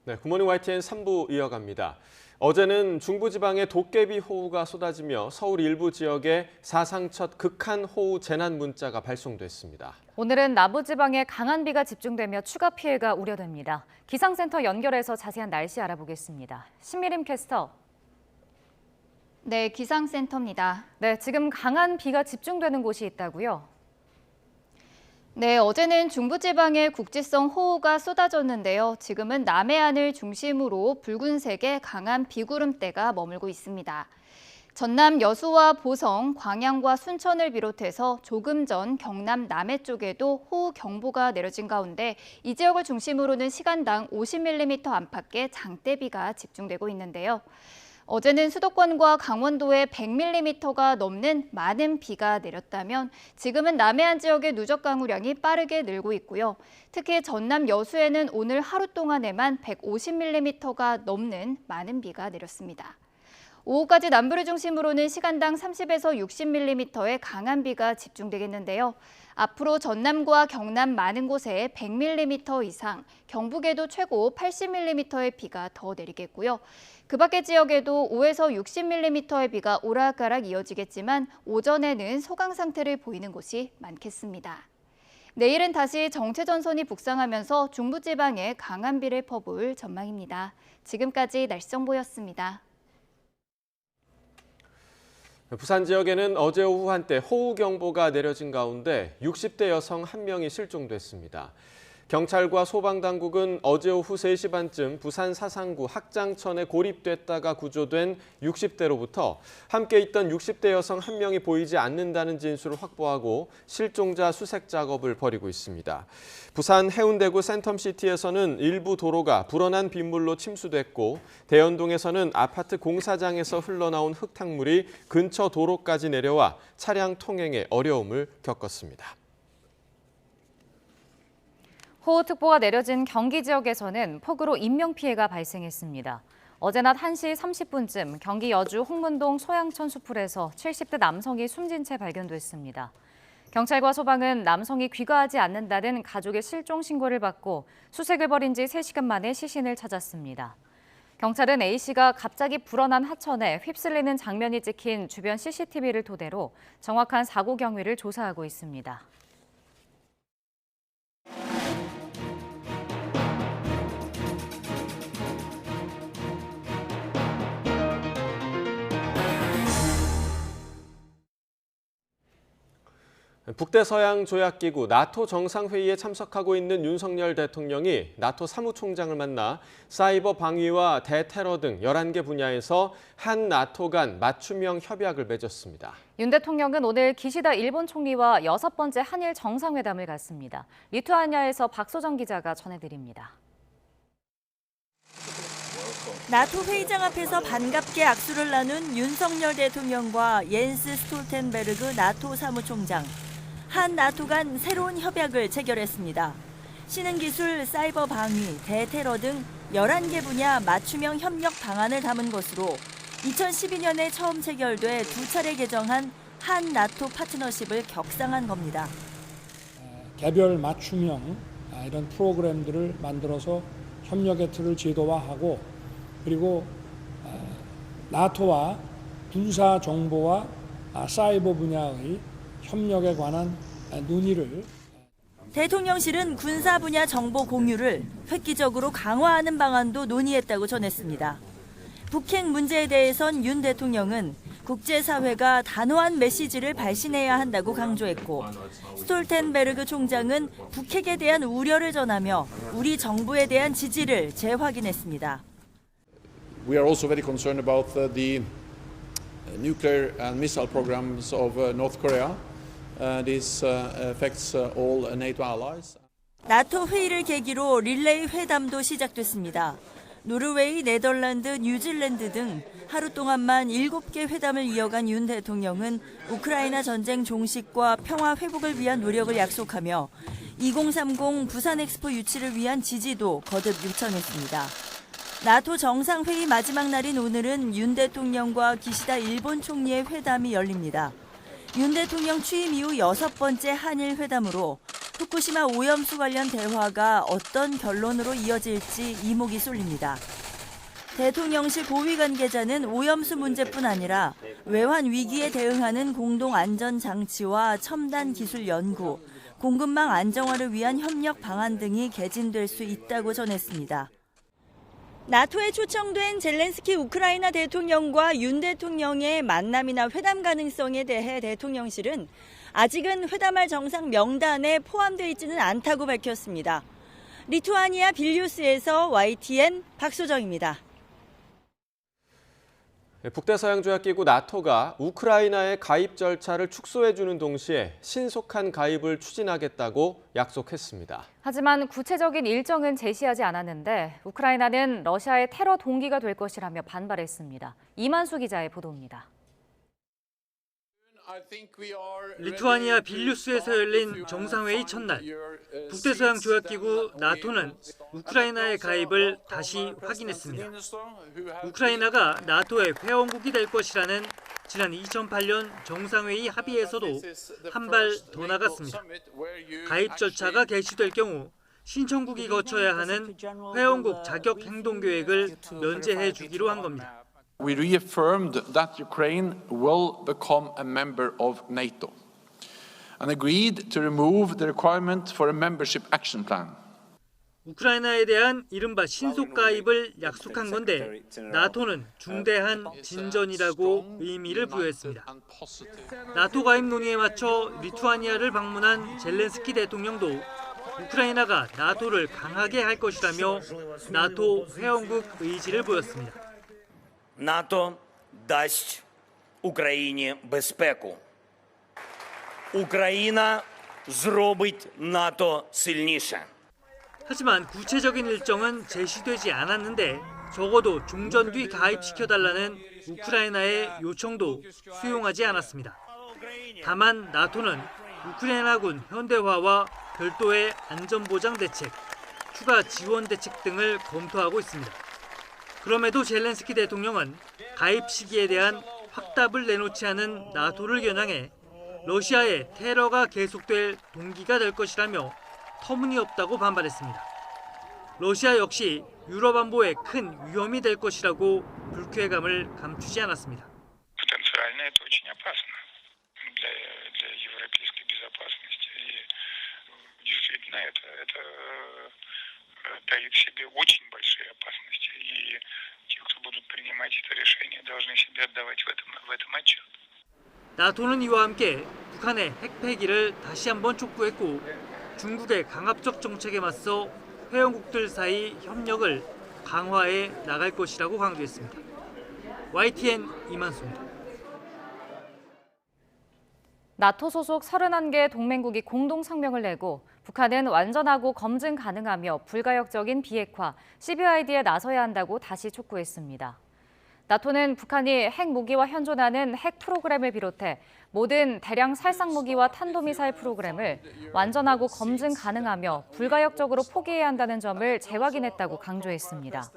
네, 굿모닝 YTN 3부 이어갑니다. 어제는 중부지방에 도깨비 호우가 쏟아지며 서울 일부 지역에 사상 첫 극한 호우 재난 문자가 발송됐습니다. 오늘은 남부지방에 강한 비가 집중되며 추가 피해가 우려됩니다. 기상센터 연결해서 자세한 날씨 알아보겠습니다. 신미림 캐스터. 네, 기상센터입니다. 네, 지금 강한 비가 집중되는 곳이 있다고요? 네, 어제는 중부지방에 국지성 호우가 쏟아졌는데요. 지금은 남해안을 중심으로 붉은색의 강한 비구름대가 머물고 있습니다. 전남 여수와 보성, 광양과 순천을 비롯해서 조금 전 경남 남해 쪽에도 호우 경보가 내려진 가운데 이 지역을 중심으로는 시간당 50mm 안팎의 장대비가 집중되고 있는데요. 어제는 수도권과 강원도에 100mm가 넘는 많은 비가 내렸다면 지금은 남해안 지역의 누적 강우량이 빠르게 늘고 있고요. 특히 전남 여수에는 오늘 하루 동안에만 150mm가 넘는 많은 비가 내렸습니다. 오후까지 남부를 중심으로는 시간당 30에서 60mm의 강한 비가 집중되겠는데요. 앞으로 전남과 경남 많은 곳에 100mm 이상, 경북에도 최고 80mm의 비가 더 내리겠고요. 그 밖의 지역에도 5에서 60mm의 비가 오락가락 이어지겠지만 오전에는 소강 상태를 보이는 곳이 많겠습니다. 내일은 다시 정체전선이 북상하면서 중부지방에 강한 비를 퍼부을 전망입니다. 지금까지 날씨 정보였습니다. 부산 지역에는 어제 오후 한때 호우경보가 내려진 가운데 60대 여성 1명이 실종됐습니다. 경찰과 소방당국은 어제 오후 3시 반쯤 부산 사상구 학장천에 고립됐다가 구조된 60대로부터 함께 있던 60대 여성 1명이 보이지 않는다는 진술을 확보하고 실종자 수색 작업을 벌이고 있습니다. 부산 해운대구 센텀시티에서는 일부 도로가 불어난 빗물로 침수됐고 대연동에서는 아파트 공사장에서 흘러나온 흙탕물이 근처 도로까지 내려와 차량 통행에 어려움을 겪었습니다. 호우특보가 내려진 경기 지역에서는 폭우로 인명피해가 발생했습니다. 어제 낮 1시 30분쯤 경기 여주 홍문동 소양천 수풀에서 70대 남성이 숨진 채 발견됐습니다. 경찰과 소방은 남성이 귀가하지 않는다는 가족의 실종 신고를 받고 수색을 벌인 지 3시간 만에 시신을 찾았습니다. 경찰은 A씨가 갑자기 불어난 하천에 휩쓸리는 장면이 찍힌 주변 CCTV를 토대로 정확한 사고 경위를 조사하고 있습니다. 북대서양조약기구 나토 정상회의에 참석하고 있는 윤석열 대통령이 나토 사무총장을 만나 사이버 방위와 대테러 등 11개 분야에서 한 나토 간 맞춤형 협약을 맺었습니다. 윤 대통령은 오늘 기시다 일본 총리와 6번째 한일 정상회담을 갖습니다. 리투아니아에서 박소정 기자가 전해드립니다. 나토 회의장 앞에서 반갑게 악수를 나눈 윤석열 대통령과 옌스 스톨텐베르그 나토 사무총장. 한 나토 간 새로운 협약을 체결했습니다. 신흥기술, 사이버 방위, 대테러 등 11개 분야 맞춤형 협력 방안을 담은 것으로 2012년에 처음 체결돼 2차례 개정한 한 나토 파트너십을 격상한 겁니다. 개별 맞춤형 이런 프로그램들을 만들어서 협력의 틀을 제도화하고 그리고 나토와 군사 정보와 사이버 분야의 협력에 관한 논의를 대통령실은 군사 분야 정보 공유를 획기적으로 강화하는 방안도 논의했다고 전했습니다. 북핵 문제에 대해선 윤 대통령은 국제사회가 단호한 메시지를 발신해야 한다고 강조했고 스톨텐베르그 총장은 북핵에 대한 우려를 전하며 우리 정부에 대한 지지를 재확인했습니다. We are also very concerned about the nuclear and missile programs of North Korea. This affects all NATO allies. 나토 회의를 계기로 릴레이 회담도 시작됐습니다. 노르웨이, 네덜란드, 뉴질랜드 등 하루 동안만 7개 회담을 이어간 윤 대통령은 우크라이나 전쟁 종식과 평화 회복을 위한 노력을 약속하며 2030 부산 엑스포 유치를 위한 지지도 거듭 요청했습니다. 나토 정상회의 마지막 날인 오늘은 윤 대통령과 기시다 일본 총리의 회담이 열립니다. 윤 대통령 취임 이후 6번째 한일 회담으로 후쿠시마 오염수 관련 대화가 어떤 결론으로 이어질지 이목이 쏠립니다. 대통령실 고위 관계자는 오염수 문제뿐 아니라 외환 위기에 대응하는 공동 안전 장치와 첨단 기술 연구, 공급망 안정화를 위한 협력 방안 등이 개진될 수 있다고 전했습니다. 나토에 초청된 젤렌스키 우크라이나 대통령과 윤 대통령의 만남이나 회담 가능성에 대해 대통령실은 아직은 회담할 정상 명단에 포함되어 있지는 않다고 밝혔습니다. 리투아니아 빌뉴스에서 YTN 박소정입니다. 북대서양조약기구 나토가 우크라이나의 가입 절차를 축소해주는 동시에 신속한 가입을 추진하겠다고 약속했습니다. 하지만 구체적인 일정은 제시하지 않았는데 우크라이나는 러시아의 테러 동기가 될 것이라며 반발했습니다. 이만수 기자의 보도입니다. 리투아니아 빌뉴스에서 열린 정상회의 첫날, 북대서양 조약기구 나토는 우크라이나의 가입을 다시 확인했습니다. 우크라이나가 나토의 회원국이 될 것이라는 지난 2008년 정상회의 합의에서도 한 발 더 나갔습니다. 가입 절차가 개시될 경우 신청국이 거쳐야 하는 회원국 자격 행동 계획을 면제해 주기로 한 겁니다. We reaffirmed that Ukraine will become a member of NATO and agreed to remove the requirement for a membership action plan. 우크라이나에 대한 이른바 신속 가입을 약속한 건데 나토는 중대한 진전이라고 의미를 부여했습니다. 나토 가입 논의에 맞춰 리투아니아를 방문한 젤렌스키 대통령도 우크라이나가 나토를 강하게 할 것이라며 나토 회원국 의지를 보였습니다. НАТО дасть Україні безпеку. Україна зробить НАТО сильніше. 하지만 구체적인 일정은 제시되지 않았는데 적어도 중전기 가입시켜달라는 우크라이나의 요청도 수용하지 않았습니다. 다만 나토는 우크라이나군 현대화와 별도의 안전보장 대책, 추가 지원 대책 등을 검토하고 있습니다. 그럼에도 젤렌스키 대통령은 가입 시기에 대한 확답을 내놓지 않은 나토를 겨냥해 러시아의 테러가 계속될 동기가 될 것이라며 터무니없다고 반발했습니다. 러시아 역시 유럽 안보에 큰 위험이 될 것이라고 불쾌감을 감추지 않았습니다. Потенциально это очень опасно для европейской безопасности. И действительно это таит в себе очень большие опасности. И те, кто будут принимать это решение, должны себе отдавать в этом отчет. 나토는 이와 함께 북한의 핵 폐기를 다시 한번 촉구했고 중국의 강압적 정책에 맞서 회원국들 사이 협력을 강화해 나갈 것이라고 강조했습니다. YTN 이만수입니다. 나토 소속 31개 동맹국이 공동 성명을 내고 북한은 완전하고 검증 가능하며 불가역적인 비핵화, CBID에 나서야 한다고 다시 촉구했습니다. 나토는 북한이 핵 무기와 현존하는 핵 프로그램을 비롯해 모든 대량 살상 무기와 탄도미사일 프로그램을 완전하고 검증 가능하며 불가역적으로 포기해야 한다는 점을 재확인했다고 강조했습니다.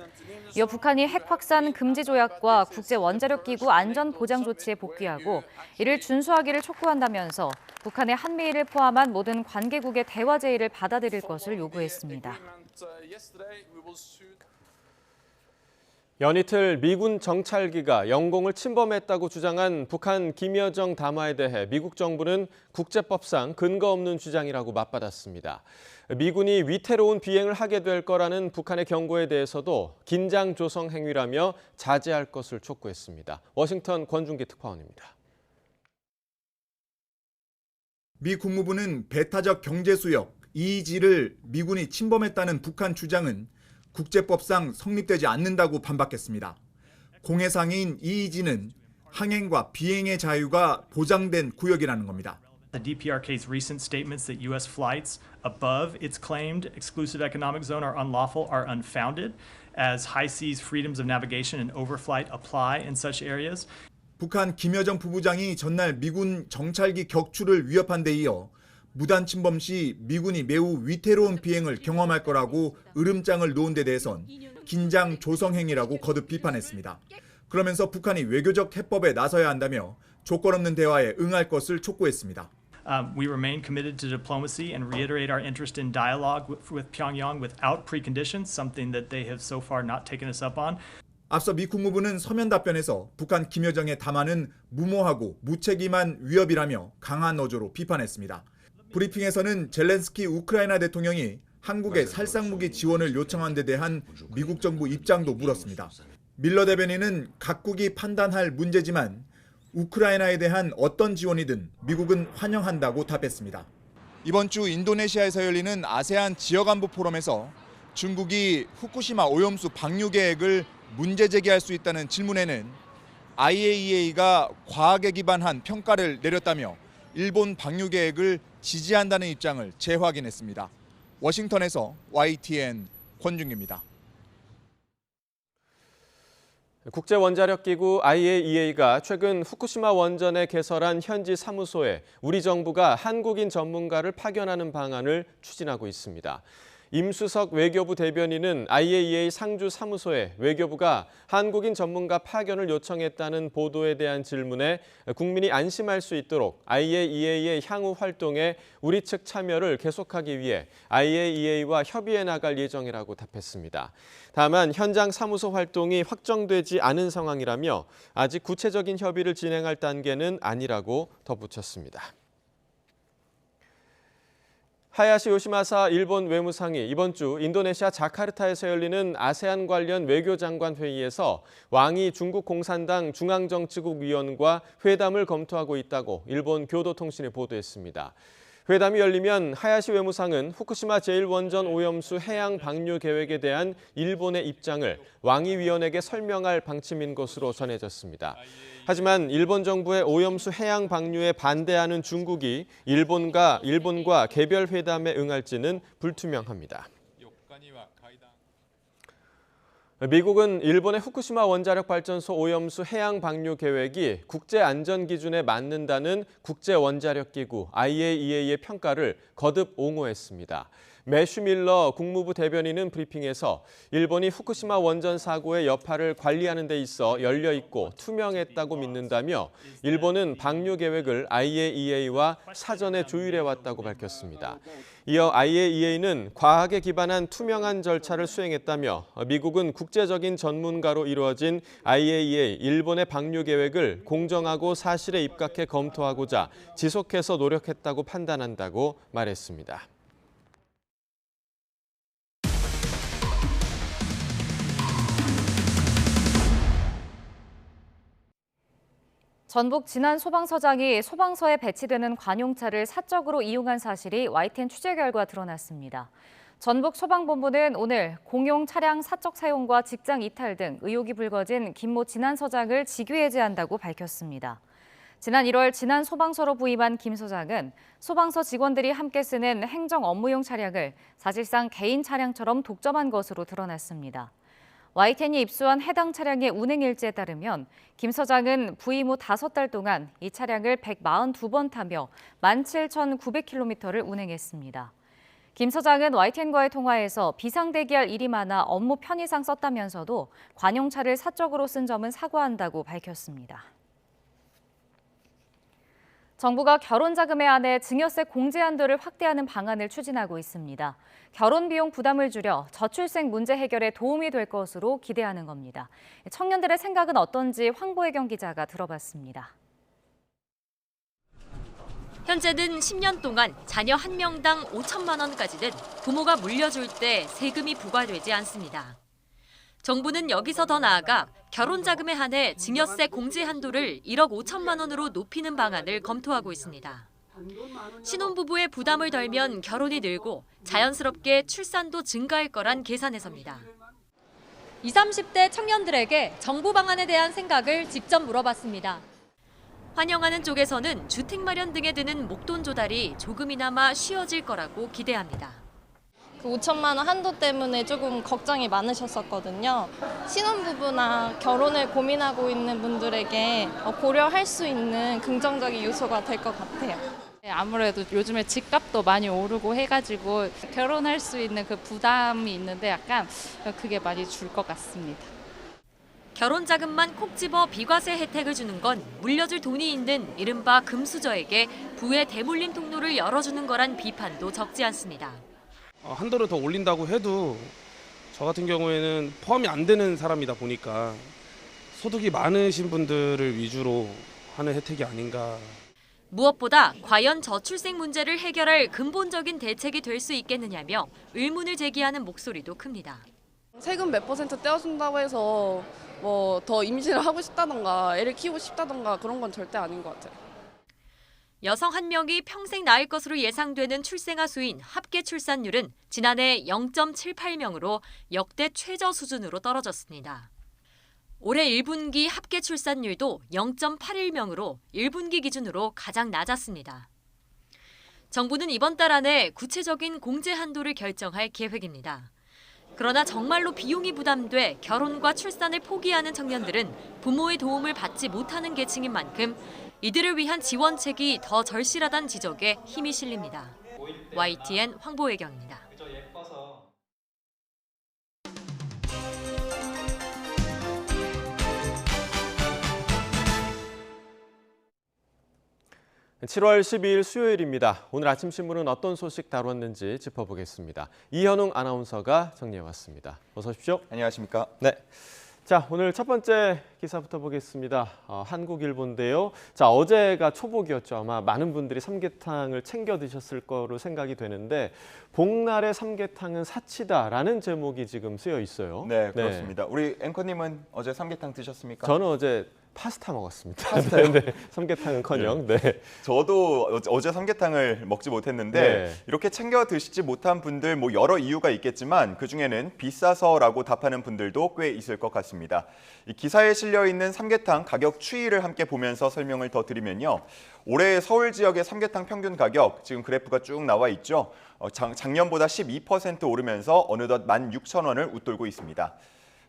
이어 북한이 핵 확산 금지 조약과 국제 원자력 기구 안전 보장 조치에 복귀하고 이를 준수하기를 촉구한다면서 북한의 한미일을 포함한 모든 관계국의 대화 제의를 받아들일 것을 요구했습니다. 연이틀 미군 정찰기가 영공을 침범했다고 주장한 북한 김여정 담화에 대해 미국 정부는 국제법상 근거 없는 주장이라고 맞받았습니다. 미군이 위태로운 비행을 하게 될 거라는 북한의 경고에 대해서도 긴장 조성 행위라며 자제할 것을 촉구했습니다. 워싱턴 권준기 특파원입니다. 미 국무부는 배타적 경제수역 EEZ를 미군이 침범했다는 북한 주장은 국제법상 성립되지 않는다고 반박했습니다. 공해상인 EEZ는 항행과 비행의 자유가 보장된 구역이라는 겁니다. The DPRK's recent statements that U.S. flights above its claimed exclusive economic zone are unlawful are unfounded, as high seas freedoms of navigation and overflight apply in such areas. 북한 김여정 부부장이 전날 미군 정찰기 격추를 위협한 데 이어 무단 침범 시 미군이 매우 위태로운 비행을 경험할 거라고 으름장을 놓은 데 대해선 긴장 조성 행위라고 거듭 비판했습니다. 그러면서 북한이 외교적 해법에 나서야 한다며 조건 없는 대화에 응할 것을 촉구했습니다. We remain committed to diplomacy and reiterate our interest in dialogue with Pyongyang without preconditions, something that they have so far not taken us up on. 앞서 미 국무부는 서면 답변에서 북한 김여정의 담화는 무모하고 무책임한 위협이라며 강한 어조로 비판했습니다. 브리핑에서는 젤렌스키 우크라이나 대통령이 한국의 살상무기 지원을 요청한 데 대한 미국 정부 입장도 물었습니다. 밀러 대변인은 각국이 판단할 문제지만 우크라이나에 대한 어떤 지원이든 미국은 환영한다고 답했습니다. 이번 주 인도네시아에서 열리는 아세안 지역안보 포럼에서 중국이 후쿠시마 오염수 방류 계획을 문제 제기할 수 있다는 질문에는 IAEA가 과학에 기반한 평가를 내렸다며 일본 방류 계획을 지지한다는 입장을 재확인했습니다. 워싱턴에서 YTN 권준기입니다. 국제원자력기구 IAEA가 최근 후쿠시마 원전에 개설한 현지 사무소에 우리 정부가 한국인 전문가를 파견하는 방안을 추진하고 있습니다. 임수석 외교부 대변인은 IAEA 상주 사무소에 외교부가 한국인 전문가 파견을 요청했다는 보도에 대한 질문에 국민이 안심할 수 있도록 IAEA의 향후 활동에 우리 측 참여를 계속하기 위해 IAEA와 협의해 나갈 예정이라고 답했습니다. 다만 현장 사무소 활동이 확정되지 않은 상황이라며 아직 구체적인 협의를 진행할 단계는 아니라고 덧붙였습니다. 하야시 요시마사 일본 외무상이 이번 주 인도네시아 자카르타에서 열리는 아세안 관련 외교장관 회의에서 왕이 중국 공산당 중앙정치국 위원과 회담을 검토하고 있다고 일본 교도통신이 보도했습니다. 회담이 열리면 하야시 외무상은 후쿠시마 제1원전 오염수 해양 방류 계획에 대한 일본의 입장을 왕위위원에게 설명할 방침인 것으로 전해졌습니다. 하지만 일본 정부의 오염수 해양 방류에 반대하는 중국이 일본과 개별 회담에 응할지는 불투명합니다. 미국은 일본의 후쿠시마 원자력 발전소 오염수 해양 방류 계획이 국제 안전 기준에 맞는다는 국제 원자력 기구 IAEA의 평가를 거듭 옹호했습니다. 매슈 밀러 국무부 대변인은 브리핑에서 일본이 후쿠시마 원전 사고의 여파를 관리하는 데 있어 열려 있고 투명했다고 믿는다며 일본은 방류 계획을 IAEA와 사전에 조율해 왔다고 밝혔습니다. 이어 IAEA는 과학에 기반한 투명한 절차를 수행했다며 미국은 국제적인 전문가로 이루어진 IAEA 일본의 방류 계획을 공정하고 사실에 입각해 검토하고자 지속해서 노력했다고 판단한다고 말했습니다. 전북 진안 소방서장이 소방서에 배치되는 관용차를 사적으로 이용한 사실이 YTN 취재 결과 드러났습니다. 전북 소방본부는 오늘 공용 차량 사적 사용과 직장 이탈 등 의혹이 불거진 김모 진안서장을 직위해제한다고 밝혔습니다. 지난 1월 진안 소방서로 부임한 김 서장은 소방서 직원들이 함께 쓰는 행정 업무용 차량을 사실상 개인 차량처럼 독점한 것으로 드러났습니다. YTN이 입수한 해당 차량의 운행 일지에 따르면 김 서장은 부임 후 5달 동안 이 차량을 142번 타며 17,900km를 운행했습니다. 김 서장은 YTN과의 통화에서 비상대기할 일이 많아 업무 편의상 썼다면서도 관용차를 사적으로 쓴 점은 사과한다고 밝혔습니다. 정부가 결혼자금에 한해 증여세 공제 한도를 확대하는 방안을 추진하고 있습니다. 결혼 비용 부담을 줄여 저출생 문제 해결에 도움이 될 것으로 기대하는 겁니다. 청년들의 생각은 어떤지 황보혜경 기자가 들어봤습니다. 현재는 10년 동안 자녀 1명당 5천만 원까지는 부모가 물려줄 때 세금이 부과되지 않습니다. 정부는 여기서 더 나아가 결혼자금에 한해 증여세 공제 한도를 1억 5천만 원으로 높이는 방안을 검토하고 있습니다. 신혼부부의 부담을 덜면 결혼이 늘고 자연스럽게 출산도 증가할 거란 계산에서입니다. 20, 30대 청년들에게 정부 방안에 대한 생각을 직접 물어봤습니다. 환영하는 쪽에서는 주택 마련 등에 드는 목돈 조달이 조금이나마 쉬워질 거라고 기대합니다. 그 5천만 원 한도 때문에 조금 걱정이 많으셨었거든요. 신혼부부나 결혼을 고민하고 있는 분들에게 고려할 수 있는 긍정적인 요소가 될 것 같아요. 아무래도 요즘에 집값도 많이 오르고 해가지고 결혼할 수 있는 그 부담이 있는데 약간 그게 많이 줄 것 같습니다. 결혼 자금만 콕 집어 비과세 혜택을 주는 건 물려줄 돈이 있는 이른바 금수저에게 부의 대물림 통로를 열어주는 거란 비판도 적지 않습니다. 한도를 더 올린다고 해도 저 같은 경우에는 포함이 안 되는 사람이다 보니까 소득이 많으신 분들을 위주로 하는 혜택이 아닌가. 무엇보다 과연 저출생 문제를 해결할 근본적인 대책이 될 수 있겠느냐며 의문을 제기하는 목소리도 큽니다. 세금 몇 % 떼어준다고 해서 뭐 더 임신을 하고 싶다던가 애를 키우고 싶다던가 그런 건 절대 아닌 것 같아요. 여성 1명이 평생 낳을 것으로 예상되는 출생아 수인 합계 출산율은 지난해 0.78명으로 역대 최저 수준으로 떨어졌습니다. 올해 1분기 합계 출산율도 0.81명으로 1분기 기준으로 가장 낮았습니다. 정부는 이번 달 안에 구체적인 공제 한도를 결정할 계획입니다. 그러나 정말로 비용이 부담돼 결혼과 출산을 포기하는 청년들은 부모의 도움을 받지 못하는 계층인 만큼 이들을 위한 지원책이 더 절실하다는 지적에 힘이 실립니다. YTN 황보혜경입니다. 7월 12일 수요일입니다. 오늘 아침 신문은 어떤 소식 다뤘는지 짚어보겠습니다. 이현웅 아나운서가 정리해왔습니다. 어서 오십시오. 안녕하십니까? 네. 자, 오늘 첫 번째 기사부터 보겠습니다. 한국일보인데요. 자, 어제가 초복이었죠. 아마 많은 분들이 삼계탕을 챙겨 드셨을 거로 생각이 되는데 복날의 삼계탕은 사치다라는 제목이 지금 쓰여 있어요. 네, 그렇습니다. 우리 앵커님은 어제 삼계탕 드셨습니까? 저는 어제 파스타 먹었습니다. 파스타요? 네, 삼계탕은커녕. 네. 저도 어제 삼계탕을 먹지 못했는데 이렇게 챙겨 드시지 못한 분들 뭐 여러 이유가 있겠지만 그중에는 비싸서라고 답하는 분들도 꽤 있을 것 같습니다. 이 기사에 실려 있는 삼계탕 가격 추이를 함께 보면서 설명을 더 드리면요. 올해 서울 지역의 삼계탕 평균 가격 지금 그래프가 쭉 나와 있죠. 작년보다 12% 오르면서 어느덧 16,000원을 웃돌고 있습니다.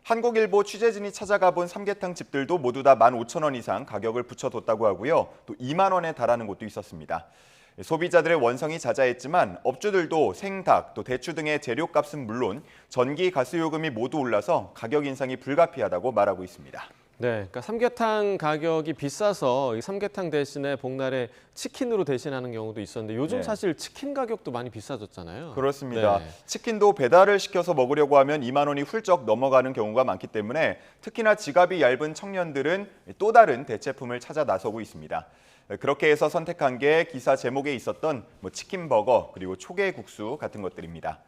한국일보 취재진이 찾아가 본 삼계탕 집들도 모두 다 15,000원 이상 가격을 붙여뒀다고 하고요. 또 2만 원에 달하는 곳도 있었습니다. 소비자들의 원성이 자자했지만 업주들도 생닭, 또 대추 등의 재료값은 물론 전기, 가스 요금이 모두 올라서 가격 인상이 불가피하다고 말하고 있습니다. 네, 그러니까 삼계탕 가격이 비싸서 이 삼계탕 대신에 복날에 치킨으로 대신하는 경우도 있었는데 요즘 사실 치킨 가격도 많이 비싸졌잖아요. 그렇습니다. 치킨도 배달을 시켜서 먹으려고 하면 2만 원이 훌쩍 넘어가는 경우가 많기 때문에 특히나 지갑이 얇은 청년들은 또 다른 대체품을 찾아 나서고 있습니다. 그렇게 해서 선택한 게 기사 제목에 있었던 치킨 버거 그리고 초계국수 같은 것들입니다.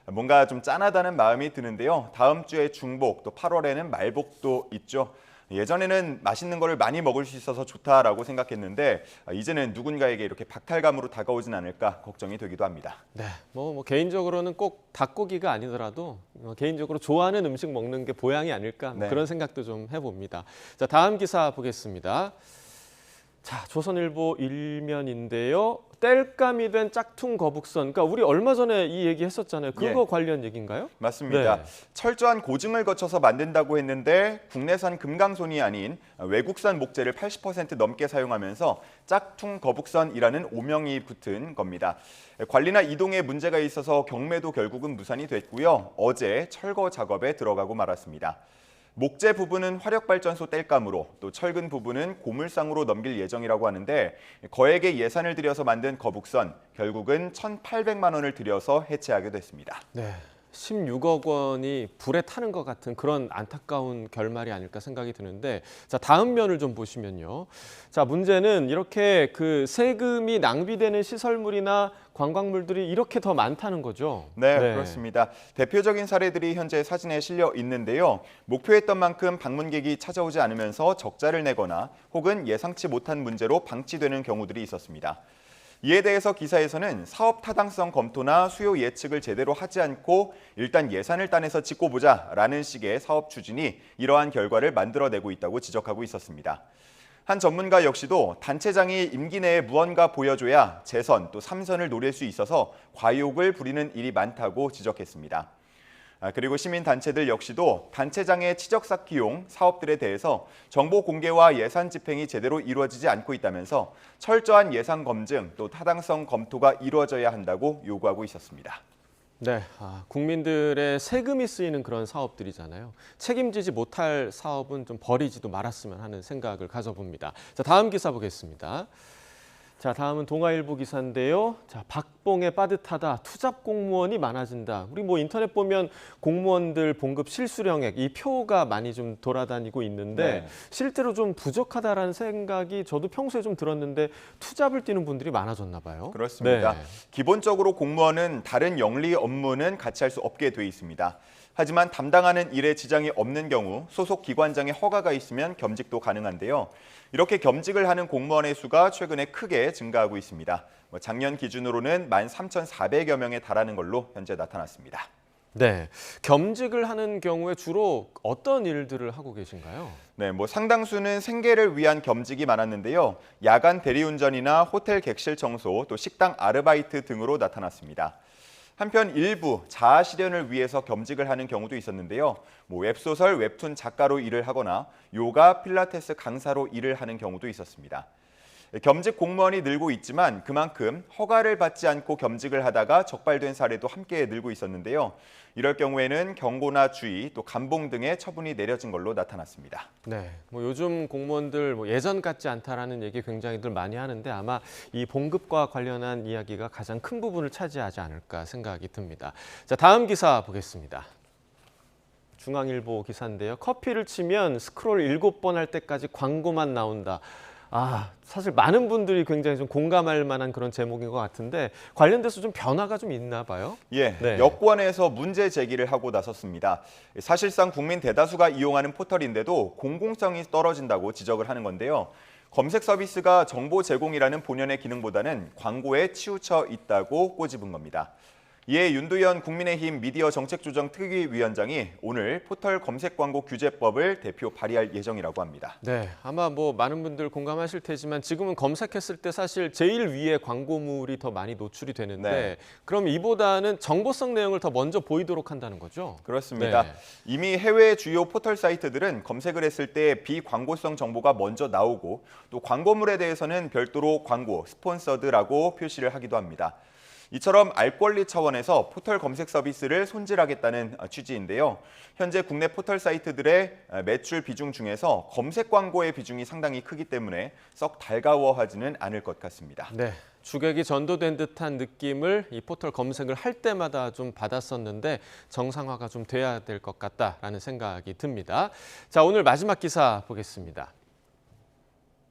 뭔가 좀 짠하다는 마음이 드는데요. 다음 주에 중복, 또 8월에는 말복도 있죠. 예전에는 맛있는 거를 많이 먹을 수 있어서 좋다라고 생각했는데 이제는 누군가에게 이렇게 박탈감으로 다가오진 않을까 걱정이 되기도 합니다. 네, 뭐 개인적으로는 꼭 닭고기가 아니더라도 개인적으로 좋아하는 음식 먹는 게 보양이 아닐까 그런 생각도 좀 해봅니다. 자, 다음 기사 보겠습니다. 자, 조선일보 일면인데요. 땔감이 된 짝퉁 거북선. 그러니까 우리 얼마 전에 이 얘기 했었잖아요. 그거 관련 얘기인가요? 맞습니다. 네. 철저한 고증을 거쳐서 만든다고 했는데 국내산 금강손이 아닌 외국산 목재를 80% 넘게 사용하면서 짝퉁 거북선이라는 오명이 붙은 겁니다. 관리나 이동에 문제가 있어서 경매도 결국은 무산이 됐고요. 어제 철거 작업에 들어가고 말았습니다. 목재 부분은 화력발전소 땔감으로 또 철근 부분은 고물상으로 넘길 예정이라고 하는데 거액의 예산을 들여서 만든 거북선 결국은 1,800만 원을 들여서 해체하게 됐습니다. 네, 16억 원이 불에 타는 것 같은 그런 안타까운 결말이 아닐까 생각이 드는데 자, 다음 면을 좀 보시면요. 자, 문제는 이렇게 그 세금이 낭비되는 시설물이나 관광물들이 이렇게 더 많다는 거죠. 네, 그렇습니다. 대표적인 사례들이 현재 사진에 실려 있는데요. 목표했던 만큼 방문객이 찾아오지 않으면서 적자를 내거나 혹은 예상치 못한 문제로 방치되는 경우들이 있었습니다. 이에 대해서 기사에서는 사업 타당성 검토나 수요 예측을 제대로 하지 않고 일단 예산을 따내서 짓고 보자라는 식의 사업 추진이 이러한 결과를 만들어내고 있다고 지적하고 있었습니다. 한 전문가 역시도 단체장이 임기 내에 무언가 보여줘야 재선 또 3선을 노릴 수 있어서 과욕을 부리는 일이 많다고 지적했습니다. 그리고 시민단체들 역시도 단체장의 치적 쌓기용 사업들에 대해서 정보 공개와 예산 집행이 제대로 이루어지지 않고 있다면서 철저한 예산 검증 또 타당성 검토가 이루어져야 한다고 요구하고 있었습니다. 네, 국민들의 세금이 쓰이는 그런 사업들이잖아요. 책임지지 못할 사업은 좀 버리지도 말았으면 하는 생각을 가져봅니다. 자, 다음 기사 보겠습니다. 자, 다음은 동아일보 기사인데요. 자, 박봉에 빠듯하다. 투잡 공무원이 많아진다. 우리 뭐 인터넷 보면 공무원들 봉급 실수령액 이 표가 많이 좀 돌아다니고 있는데 네. 실제로 좀 부족하다라는 생각이 저도 평소에 좀 들었는데 투잡을 뛰는 분들이 많아졌나 봐요. 그렇습니다. 네. 기본적으로 공무원은 다른 영리 업무는 같이 할 수 없게 돼 있습니다. 하지만 담당하는 일에 지장이 없는 경우 소속 기관장의 허가가 있으면 겸직도 가능한데요. 이렇게 겸직을 하는 공무원의 수가 최근에 크게 증가하고 있습니다. 작년 기준으로는 13,400여 명에 달하는 걸로 현재 나타났습니다. 네, 겸직을 하는 경우에 주로 어떤 일들을 하고 계신가요? 네, 상당수는 생계를 위한 겸직이 많았는데요. 야간 대리운전이나 호텔 객실 청소, 또 식당 아르바이트 등으로 나타났습니다. 한편 일부 자아 실현을 위해서 겸직을 하는 경우도 있었는데요. 웹소설, 웹툰 작가로 일을 하거나 요가, 필라테스 강사로 일을 하는 경우도 있었습니다. 겸직 공무원이 늘고 있지만 그만큼 허가를 받지 않고 겸직을 하다가 적발된 사례도 함께 늘고 있었는데요. 이럴 경우에는 경고나 주의, 또 감봉 등의 처분이 내려진 걸로 나타났습니다. 네, 요즘 공무원들 예전 같지 않다라는 얘기 굉장히들 많이 하는데 아마 이 봉급과 관련한 이야기가 가장 큰 부분을 차지하지 않을까 생각이 듭니다. 자, 다음 기사 보겠습니다. 중앙일보 기사인데요. 커피를 치면 스크롤 7번 할 때까지 광고만 나온다. 사실 많은 분들이 굉장히 좀 공감할 만한 그런 제목인 것 같은데 관련돼서 좀 변화가 좀 있나 봐요? 예, 네. 여권에서 문제 제기를 하고 나섰습니다. 사실상 국민 대다수가 이용하는 포털인데도 공공성이 떨어진다고 지적을 하는 건데요. 검색 서비스가 정보 제공이라는 본연의 기능보다는 광고에 치우쳐 있다고 꼬집은 겁니다. 이에 윤두현 국민의힘 미디어 정책조정특위위원장이 오늘 포털 검색 광고 규제법을 대표 발의할 예정이라고 합니다. 네, 아마 많은 분들 공감하실 테지만 지금은 검색했을 때 사실 제일 위에 광고물이 더 많이 노출이 되는데 네. 그럼 이보다는 정보성 내용을 더 먼저 보이도록 한다는 거죠? 그렇습니다. 네. 이미 해외 주요 포털 사이트들은 검색을 했을 때 비광고성 정보가 먼저 나오고 또 광고물에 대해서는 별도로 광고, 스폰서드라고 표시를 하기도 합니다. 이처럼 알 권리 차원에서 포털 검색 서비스를 손질하겠다는 취지인데요. 현재 국내 포털 사이트들의 매출 비중 중에서 검색 광고의 비중이 상당히 크기 때문에 썩 달가워하지는 않을 것 같습니다. 네, 주객이 전도된 듯한 느낌을 이 포털 검색을 할 때마다 좀 받았었는데 정상화가 좀 돼야 될 것 같다라는 생각이 듭니다. 자, 오늘 마지막 기사 보겠습니다.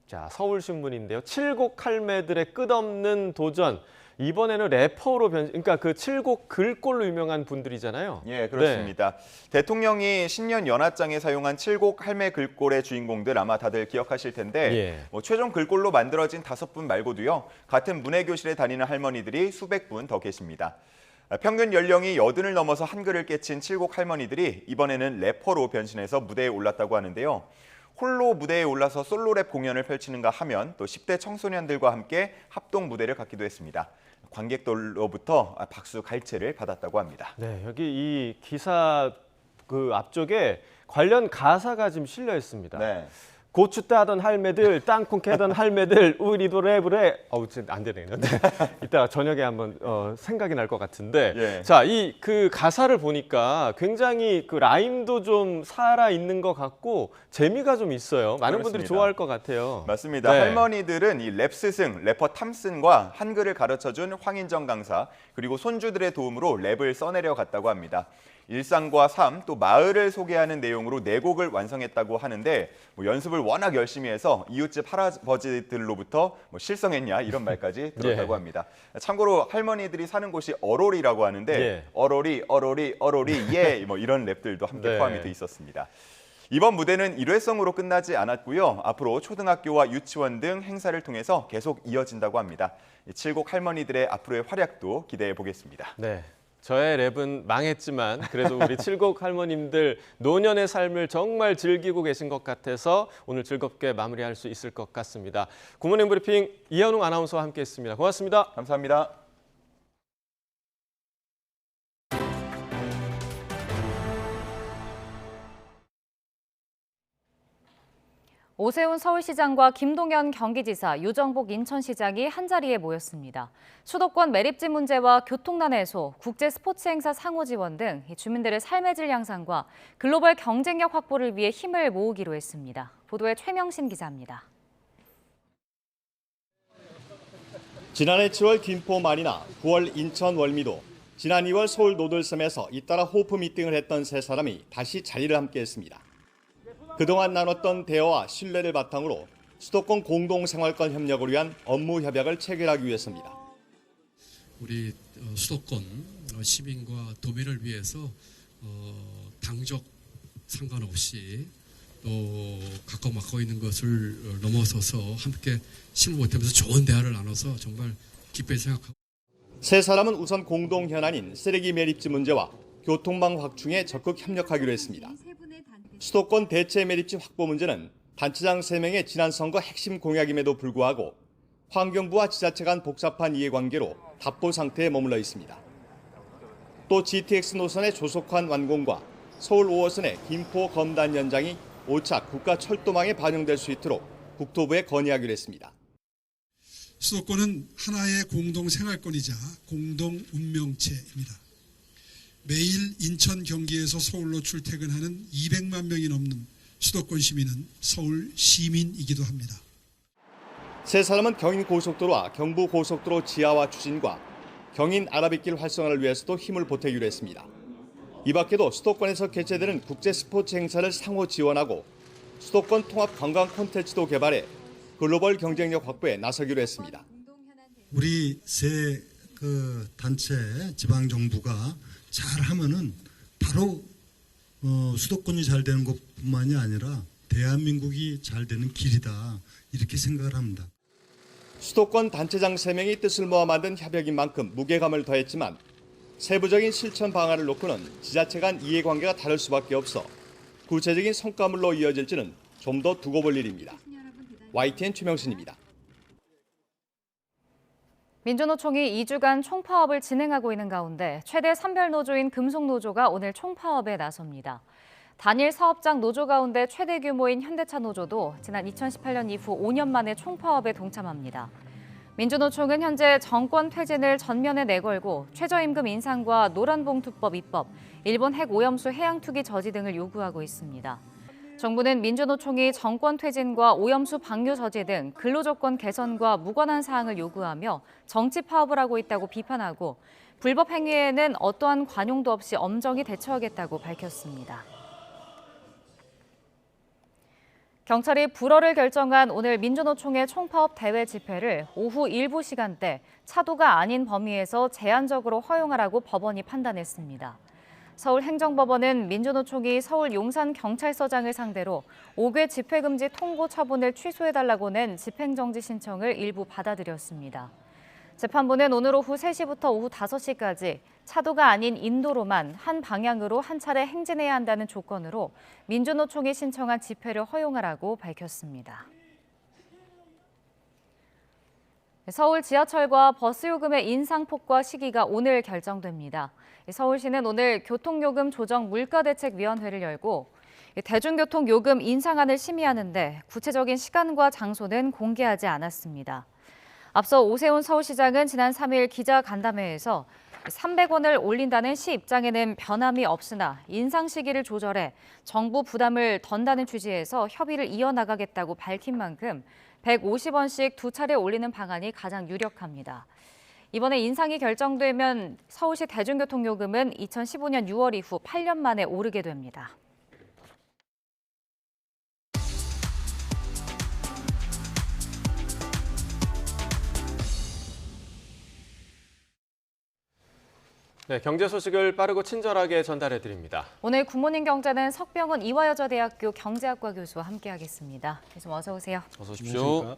자, 서울신문인데요. 칠곡 할매들의 끝없는 도전. 이번에는 래퍼로 그러니까 그 칠곡 글꼴로 유명한 분들이잖아요. 예, 그렇습니다. 네. 대통령이 신년 연하장에 사용한 칠곡 할매 글꼴의 주인공들 아마 다들 기억하실 텐데 최종 글꼴로 만들어진 5분 말고도요. 같은 문해교실에 다니는 할머니들이 수백 분 더 계십니다. 평균 연령이 80을 넘어서 한글을 깨친 칠곡 할머니들이 이번에는 래퍼로 변신해서 무대에 올랐다고 하는데요. 홀로 무대에 올라서 솔로랩 공연을 펼치는가 하면 또 10대 청소년들과 함께 합동 무대를 갖기도 했습니다. 관객들로부터 박수 갈채를 받았다고 합니다. 네, 여기 이 기사 앞쪽에 관련 가사가 지금 실려 있습니다. 네. 고추 따던 할매들, 땅콩 캐던 할매들, 우리도 랩을 해. 안 되네요. 이따가 저녁에 한번 생각이 날 것 같은데. 예. 자, 이 가사를 보니까 굉장히 라임도 좀 살아 있는 것 같고 재미가 좀 있어요. 많은 그렇습니다. 분들이 좋아할 것 같아요. 맞습니다. 네. 할머니들은 이 랩 스승, 래퍼 탐슨과 한글을 가르쳐준 황인정 강사, 그리고 손주들의 도움으로 랩을 써내려 갔다고 합니다. 일상과 삶, 또 마을을 소개하는 내용으로 4곡을 완성했다고 하는데 연습을 워낙 열심히 해서 이웃집 할아버지들로부터 실성했냐 이런 말까지 들었다고 합니다. 참고로 할머니들이 사는 곳이 어롤이라고 하는데 어롤이 이런 랩들도 함께 포함이 돼 있었습니다. 이번 무대는 일회성으로 끝나지 않았고요. 앞으로 초등학교와 유치원 등 행사를 통해서 계속 이어진다고 합니다. 칠곡 할머니들의 앞으로의 활약도 기대해 보겠습니다. 네. 저의 랩은 망했지만 그래도 우리 칠곡 할머님들 노년의 삶을 정말 즐기고 계신 것 같아서 오늘 즐겁게 마무리할 수 있을 것 같습니다. 굿모닝 브리핑 이현웅 아나운서와 함께했습니다. 고맙습니다. 감사합니다. 오세훈 서울시장과 김동연 경기지사, 유정복 인천시장이 한자리에 모였습니다. 수도권 매립지 문제와 교통난 해소, 국제 스포츠 행사 상호 지원 등 주민들의 삶의 질 향상과 글로벌 경쟁력 확보를 위해 힘을 모으기로 했습니다. 보도에 최명신 기자입니다. 지난해 7월 김포 마리나, 9월 인천 월미도, 지난 2월 서울 노들섬에서 잇따라 호프 미팅을 했던 세 사람이 다시 자리를 함께했습니다. 그동안 나눴던 대화와 신뢰를 바탕으로 수도권 공동생활권 협력을 위한 업무 협약을 체결하기 위해서입니다. 우리 수도권 시민과 도민을 위해서 당적 상관없이 또 가까워 있는 것을 넘어서서 함께 힘을 보태면서 좋은 대화를 나눠서 정말 기쁘게 생각하고. 세 사람은 우선 공동 현안인 쓰레기 매립지 문제와 교통망 확충에 적극 협력하기로 했습니다. 수도권 대체 매립지 확보 문제는 단체장 3명의 지난 선거 핵심 공약임에도 불구하고 환경부와 지자체 간 복잡한 이해관계로 답보 상태에 머물러 있습니다. 또 GTX 노선의 조속한 완공과 서울 5호선의 김포 검단 연장이 5차 국가철도망에 반영될 수 있도록 국토부에 건의하기로 했습니다. 수도권은 하나의 공동생활권이자 공동운명체입니다. 매일 인천 경기에서 서울로 출퇴근하는 200만 명이 넘는 수도권 시민은 서울 시민이기도 합니다. 세 사람은 경인고속도로와 경부고속도로 지하화 추진과 경인 아라뱃길 활성화를 위해서도 힘을 보태기로 했습니다. 이 밖에도 수도권에서 개최되는 국제 스포츠 행사를 상호 지원하고 수도권 통합 관광 콘텐츠도 개발해 글로벌 경쟁력 확보에 나서기로 했습니다. 우리 세 단체 지방 정부가 잘하면은 바로 수도권이 잘 되는 것뿐만이 아니라 대한민국이 잘 되는 길이다 이렇게 생각을 합니다. 수도권 단체장 3명이 뜻을 모아 만든 협약인 만큼 무게감을 더했지만 세부적인 실천 방안을 놓고는 지자체 간 이해관계가 다를 수밖에 없어 구체적인 성과물로 이어질지는 좀 더 두고 볼 일입니다. YTN 최명신입니다. 민주노총이 2주간 총파업을 진행하고 있는 가운데 최대 산별노조인 금속노조가 오늘 총파업에 나섭니다. 단일 사업장 노조 가운데 최대 규모인 현대차 노조도 지난 2018년 이후 5년 만에 총파업에 동참합니다. 민주노총은 현재 정권 퇴진을 전면에 내걸고 최저임금 인상과 노란봉투법 입법, 일본 핵 오염수 해양 투기 저지 등을 요구하고 있습니다. 정부는 민주노총이 정권 퇴진과 오염수 방류 저지 등 근로조건 개선과 무관한 사항을 요구하며 정치 파업을 하고 있다고 비판하고 불법 행위에는 어떠한 관용도 없이 엄정히 대처하겠다고 밝혔습니다. 경찰이 불허를 결정한 오늘 민주노총의 총파업 대회 집회를 오후 일부 시간대 차도가 아닌 범위에서 제한적으로 허용하라고 법원이 판단했습니다. 서울행정법원은 민주노총이 서울 용산경찰서장을 상대로 5개 집회금지 통고 처분을 취소해달라고 낸 집행정지 신청을 일부 받아들였습니다. 재판부는 오늘 오후 3시부터 오후 5시까지 차도가 아닌 인도로만 한 방향으로 한 차례 행진해야 한다는 조건으로 민주노총이 신청한 집회를 허용하라고 밝혔습니다. 서울 지하철과 버스 요금의 인상폭과 시기가 오늘 결정됩니다. 서울시는 오늘 교통요금 조정 물가대책위원회를 열고 대중교통 요금 인상안을 심의하는데 구체적인 시간과 장소는 공개하지 않았습니다. 앞서 오세훈 서울시장은 지난 3일 기자간담회에서 300원을 올린다는 시 입장에는 변함이 없으나 인상 시기를 조절해 정부 부담을 던다는 취지에서 협의를 이어나가겠다고 밝힌 만큼 150원씩 2차례 올리는 방안이 가장 유력합니다. 이번에 인상이 결정되면 서울시 대중교통요금은 2015년 6월 이후 8년 만에 오르게 됩니다. 네, 경제 소식을 빠르고 친절하게 전달해드립니다. 오늘 굿모닝 경제는 석병원 이화여자대학교 경제학과 교수와 함께하겠습니다. 교수님 어서 오세요. 어서 오십시오.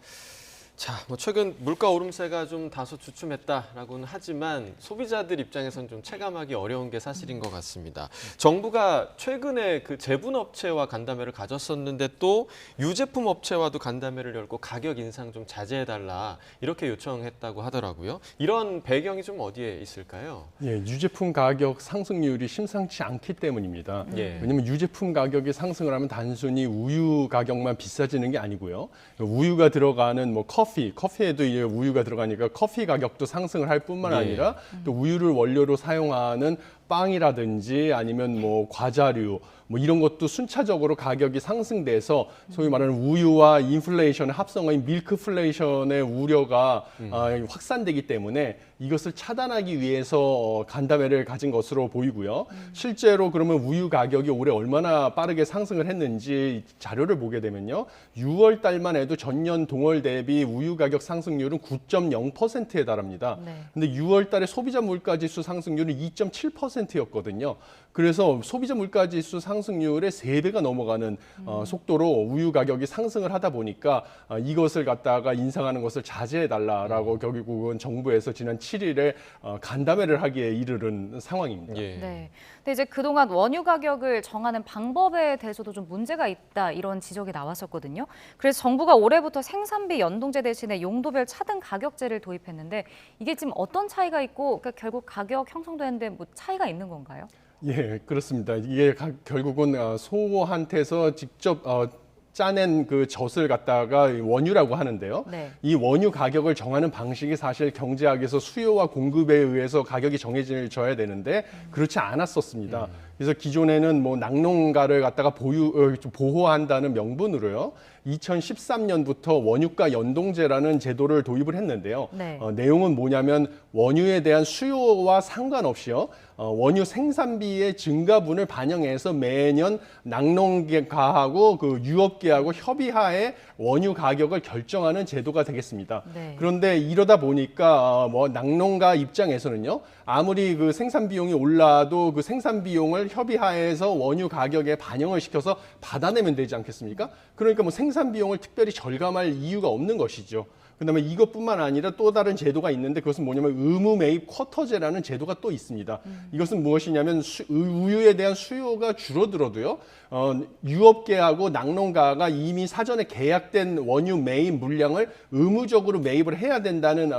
자, 최근 물가 오름세가 좀 다소 주춤했다라고는 하지만 소비자들 입장에선 좀 체감하기 어려운 게 사실인 것 같습니다. 정부가 최근에 그 제분업체와 간담회를 가졌었는데 또 유제품 업체와도 간담회를 열고 가격 인상 좀 자제해달라 이렇게 요청했다고 하더라고요. 이런 배경이 좀 어디에 있을까요? 예, 유제품 가격 상승률이 심상치 않기 때문입니다. 왜냐하면 유제품 가격이 상승을 하면 단순히 우유 가격만 비싸지는 게 아니고요. 우유가 들어가는 뭐 커피에도 이제 우유가 들어가니까 커피 가격도 상승을 할 뿐만 아니라 또 우유를 원료로 사용하는 빵이라든지 아니면 뭐 과자류 뭐 이런 것도 순차적으로 가격이 상승돼서 소위 말하는 우유와 인플레이션의 합성어인 밀크플레이션의 우려가 확산되기 때문에 이것을 차단하기 위해서 간담회를 가진 것으로 보이고요. 실제로 그러면 우유 가격이 올해 얼마나 빠르게 상승을 했는지 자료를 보게 되면요. 6월 달만 해도 전년 동월 대비 우유 가격 상승률은 9.0%에 달합니다. 근데 6월 달에 소비자 물가지수 상승률은 2.7%였거든요. 그래서 소비자 물가지수 상승률의 3배가 넘어가는 속도로 우유 가격이 상승을 하다 보니까 이것을 갖다가 인상하는 것을 자제해달라라고 결국은 정부에서 지난 7일에 간담회를 하기에 이르른 상황입니다. 네. 근데 이제 그동안 원유 가격을 정하는 방법에 대해서도 좀 문제가 있다 이런 지적이 나왔었거든요. 그래서 정부가 올해부터 생산비 연동제 대신에 용도별 차등 가격제를 도입했는데 이게 지금 어떤 차이가 있고 그러니까 결국 가격 형성되는데 뭐 차이가 있는 건가요? 예, 그렇습니다. 이게 결국은 소한테서 직접 짜낸 그 젖을 갖다가 원유라고 하는데요. 이 원유 가격을 정하는 방식이 사실 경제학에서 수요와 공급에 의해서 가격이 정해져야 되는데 그렇지 않았었습니다. 그래서 기존에는 뭐 낙농가를 갖다가 보호한다는 명분으로요. 2013년부터 원유가 연동제라는 제도를 도입을 했는데요. 내용은 뭐냐면 원유에 대한 수요와 상관없이요. 원유 생산비의 증가분을 반영해서 매년 낙농가하고 그 유업계하고 협의하에 원유 가격을 결정하는 제도가 되겠습니다. 그런데 이러다 보니까 뭐 낙농가 입장에서는요. 아무리 그 생산 비용이 올라도 그 생산 비용을 협의하에서 원유 가격에 반영을 시켜서 받아내면 되지 않겠습니까? 그러니까 뭐 생산 비용을 특별히 절감할 이유가 없는 것이죠. 그다음에 이것뿐만 아니라 또 다른 제도가 있는데 그것은 뭐냐면 의무 매입 쿼터제라는 제도가 또 있습니다. 이것은 무엇이냐면 우유에 대한 수요가 줄어들어도요. 유업계하고 낙농가가 이미 사전에 계약된 원유 매입 물량을 의무적으로 매입을 해야 된다는